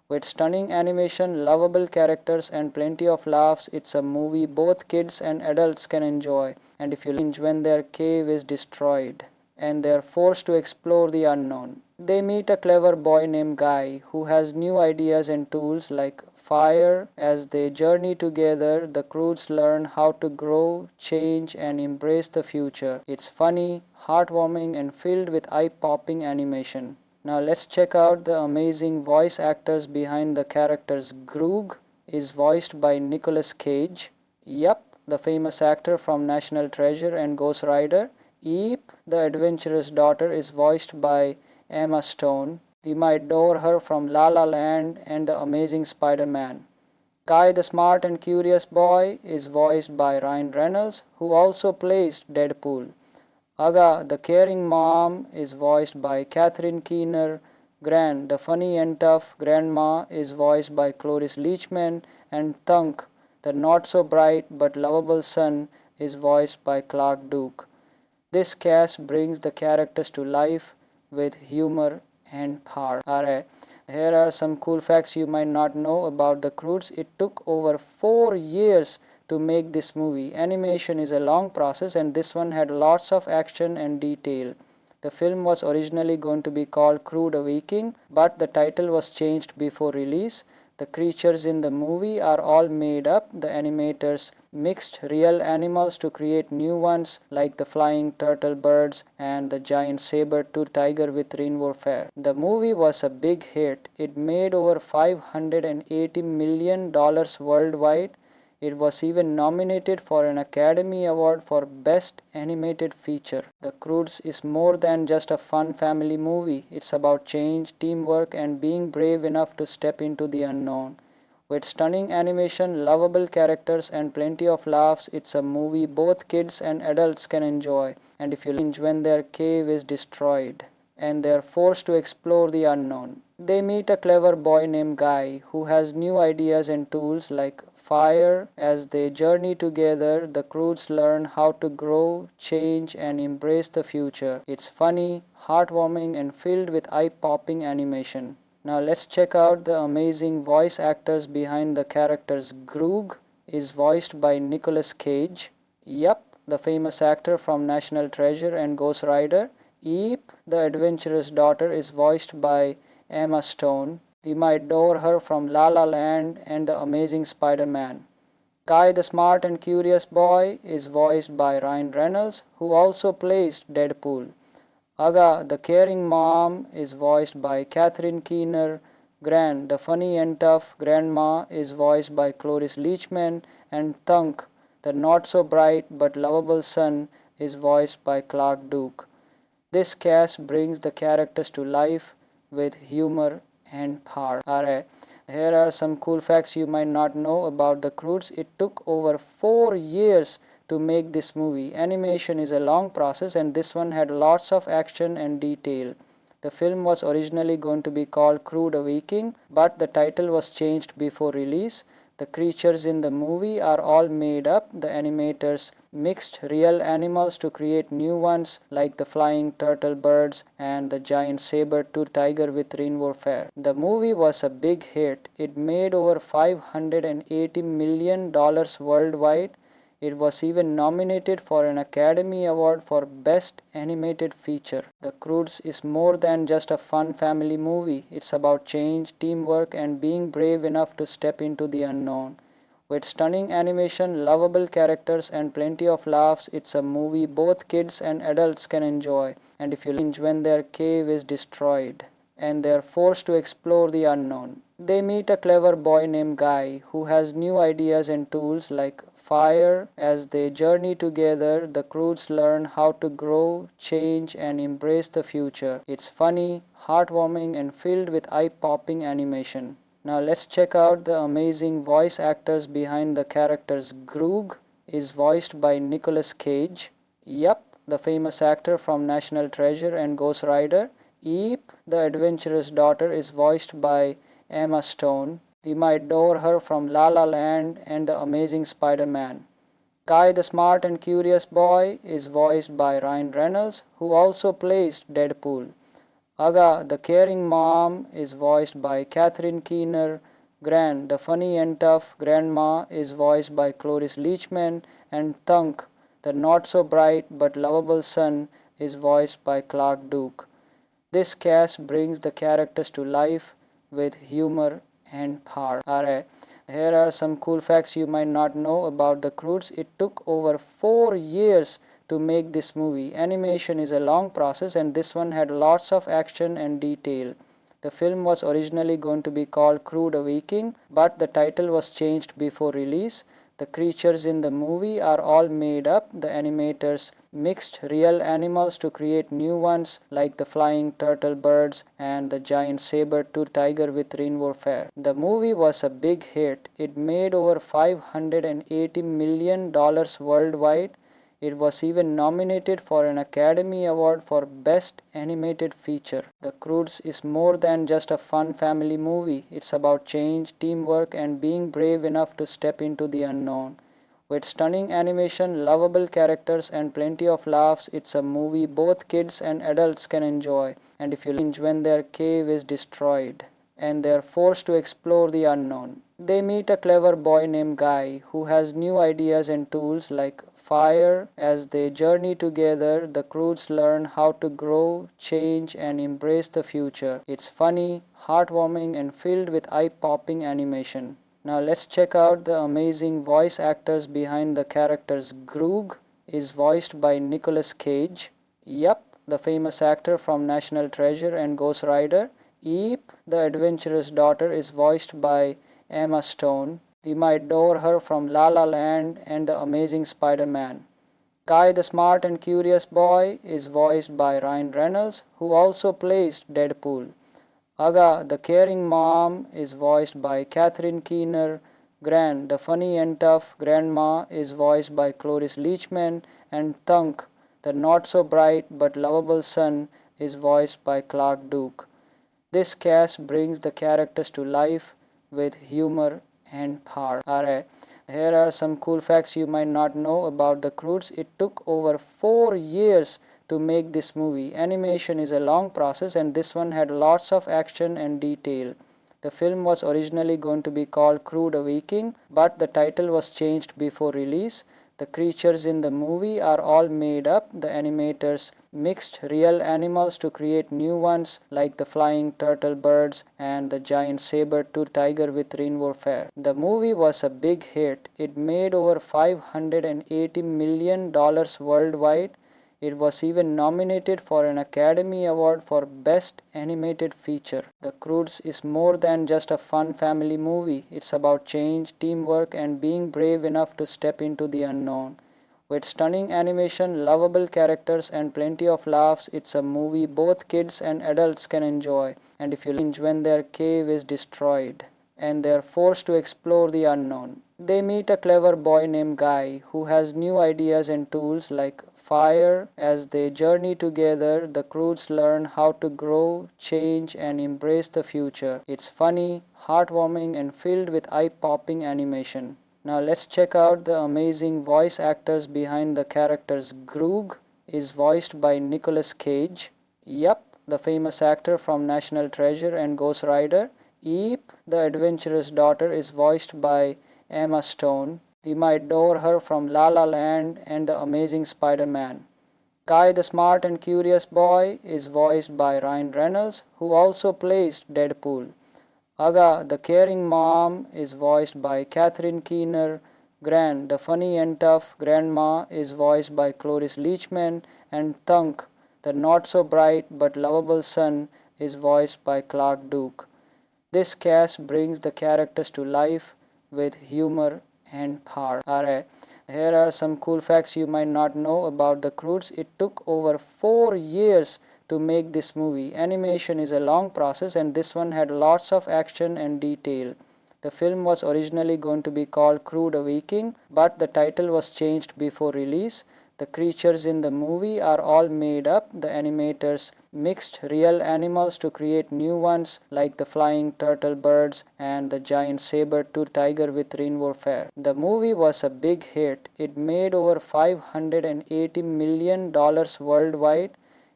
With stunning animation, lovable characters, and plenty of laughs, it's a movie both kids and adults can enjoy. And if you cringe when their cave is destroyed and they are forced to explore the unknown. They meet a clever boy named Guy who has new ideas and tools like fire. As they journey together, the Croods learn how to grow, change, and embrace the future. It's funny, heartwarming, and filled with eye-popping animation. Now let's check out the amazing voice actors behind the characters. Groog is voiced by Nicolas Cage. Yup, the famous actor from National Treasure and Ghost Rider. Eep, the adventurous daughter, is voiced by Emma Stone. We might know her from La La Land and The Amazing Spider-Man. Guy the smart and curious boy is voiced by Ryan Reynolds, who also plays Deadpool. Aga the caring mom is voiced by Catherine Keener. Gran the funny and tough grandma is voiced by Cloris Leachman, and Thunk the not so bright but lovable son is voiced by Clark Duke. This cast brings the characters to life with humor and heart. Alright, here are some cool facts you might not know about the Croods. It took over 4 years to make this movie. Animation is a long process, and this one had lots of action and detail. The film was originally going to be called Crude Awakening, but the title was changed before release. The creatures in the movie are all made up. The animators mixed real animals to create new ones like the flying turtle birds and the giant saber-toothed tiger with rainbow fur. The movie was a big hit. It made over $580 million worldwide. It was even nominated for an Academy Award for Best Animated Feature. The Croods is more than just a fun family movie. It's about change, teamwork, and being brave enough to step into the unknown. With stunning animation, lovable characters, and plenty of laughs, it's a movie both kids and adults can enjoy. And if you cringe when their cave is destroyed and they are forced to explore the unknown. They meet a clever boy named Guy who has new ideas and tools like fire. As they journey together, the crews learn how to grow, change, and embrace the future. It's funny, heartwarming, and filled with eye-popping animation. Now let's check out the amazing voice actors behind the characters. Groog is voiced by Nicolas Cage. Yup, the famous actor from National Treasure and Ghost Rider. Eep, the adventurous daughter, is voiced by Emma Stone. We might know her from La La Land and The Amazing Spider-Man. Guy, the smart and curious boy, is voiced by Ryan Reynolds, who also plays Deadpool. Aga, the caring mom, is voiced by Catherine Keener. Gran, the funny and tough grandma, is voiced by Cloris Leachman. And Thunk, the not so bright but lovable son, is voiced by Clark Duke. This cast brings the characters to life with humor and power. Alright, here are some cool facts you might not know about the Croods. It took over 4 years to make this movie. Animation is a long process, and this one had lots of action and detail. The film was originally going to be called Crude Awakening, but the title was changed before release. The creatures in the movie are all made up. The animators mixed real animals to create new ones like the flying turtle birds and the giant saber-toothed tiger with rainbow fur. The movie was a big hit. It made over $580 million worldwide. It was even nominated for an Academy Award for Best Animated Feature. The Croods is more than just a fun family movie. It's about change, teamwork, and being brave enough to step into the unknown. With stunning animation, lovable characters, and plenty of laughs, it's a movie both kids and adults can enjoy. And if you cringe when their cave is destroyed and they are forced to explore the unknown. They meet a clever boy named Guy who has new ideas and tools like fire. As they journey together, the crews learn how to grow, change, and embrace the future. It's funny, heartwarming, and filled with eye-popping animation. Now let's check out the amazing voice actors behind the characters. Groog is voiced by Nicolas Cage. Yup, the famous actor from National Treasure and Ghost Rider. Eep, the adventurous daughter, is voiced by Emma Stone. We might know her from La La Land and The Amazing Spider-Man. Guy, the smart and curious boy, is voiced by Ryan Reynolds, who also plays Deadpool. Aga, the caring mom, is voiced by Catherine Keener. Gran, the funny and tough grandma, is voiced by Cloris Leachman. And Thunk, the not so bright but lovable son, is voiced by Clark Duke. This cast brings the characters to life with humor and power. Alright, here are some cool facts you might not know about the Croods. It took over 4 years to make this movie. Animation is a long process, and this one had lots of action and detail. The film was originally going to be called Crude Awakening, but the title was changed before release. The creatures in the movie are all made up. The animators mixed real animals to create new ones like the flying turtle birds and the giant saber-toothed tiger with rainbow fur. The movie was a big hit. It made over $580 million worldwide. It was even nominated for an Academy Award for Best Animated Feature. The Croods is more than just a fun family movie. It's about change, teamwork, and being brave enough to step into the unknown. With stunning animation, lovable characters, and plenty of laughs, it's a movie both kids and adults can enjoy. And if you cringe when their cave is destroyed and they are forced to explore the unknown. They meet a clever boy named Guy who has new ideas and tools like fire. As they journey together, the crews learn how to grow, change, and embrace the future. It's funny, heartwarming, and filled with eye-popping animation. Now let's check out the amazing voice actors behind the characters. Groog is voiced by Nicolas Cage. Yup, the famous actor from National Treasure and Ghost Rider. Eep, the adventurous daughter, is voiced by Emma Stone. We might know her from La La Land and The Amazing Spider-Man. Guy, the smart and curious boy, is voiced by Ryan Reynolds, who also plays Deadpool. Aga, the caring mom, is voiced by Catherine Keener. Gran, the funny and tough grandma, is voiced by Cloris Leachman. And Thunk, the not so bright but lovable son, is voiced by Clark Duke. This cast brings the characters to life with humor and power. Alright, here are some cool facts you might not know about the Croods. It took over 4 years to make this movie. Animation is a long process, and this one had lots of action and detail. The film was originally going to be called Crude Awakening, but the title was changed before release. The creatures in the movie are all made up. The animators mixed real animals to create new ones, like the flying turtle birds and the giant saber-toothed tiger with rainbow fur. The movie was a big hit. It made over $580 million worldwide. It was even nominated for an Academy Award for Best Animated Feature. The Croods is more than just a fun family movie. It's about change, teamwork, and being brave enough to step into the unknown. With stunning animation, lovable characters, and plenty of laughs, it's a movie both kids and adults can enjoy. And if you cringe when their cave is destroyed and they're forced to explore the unknown. They meet a clever boy named Guy who has new ideas and tools like fire. As they journey together, the Croods learn how to grow, change, and embrace the future. It's funny, heartwarming, and filled with eye-popping animation. Now let's check out the amazing voice actors behind the characters. Groog is voiced by Nicolas Cage. Yup, the famous actor from National Treasure and Ghost Rider. Eep, the adventurous daughter, is voiced by Emma Stone. We might know her from La La Land and The Amazing Spider-Man. Guy, the smart and curious boy, is voiced by Ryan Reynolds, who also plays Deadpool. Aga, the caring mom, is voiced by Catherine Keener. Gran, the funny and tough grandma, is voiced by Cloris Leachman. And Thunk, the not-so-bright but lovable son, is voiced by Clark Duke. This cast brings the characters to life with humor and power. Alright, here are some cool facts you might not know about the Croods. It took over 4 years to make this movie. Animation is a long process, and this one had lots of action and detail. The film was originally going to be called Crude Awakening, but the title was changed before release. The creatures in the movie are all made up. The animators mixed real animals to create new ones, like the flying turtle birds and the giant saber-toothed tiger with rainbow fur. The movie was a big hit. It made over $580 million worldwide.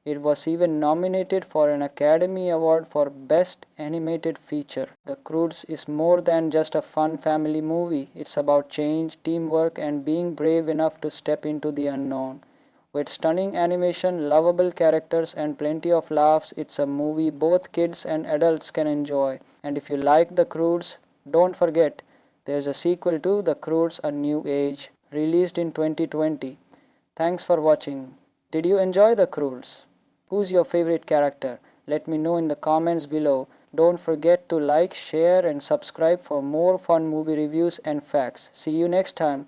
It was even nominated for an Academy Award for Best Animated Feature. The Croods is more than just a fun family movie. It's about change, teamwork, and being brave enough to step into the unknown. With stunning animation, lovable characters, and plenty of laughs, it's a movie both kids and adults can enjoy. And if you like The Croods, don't forget, there's a sequel to The Croods: A New Age, released in 2020. Thanks for watching. Did you enjoy The Croods? Who's your favorite character? Let me know in the comments below. Don't forget to like, share, and subscribe for more fun movie reviews and facts. See you next time.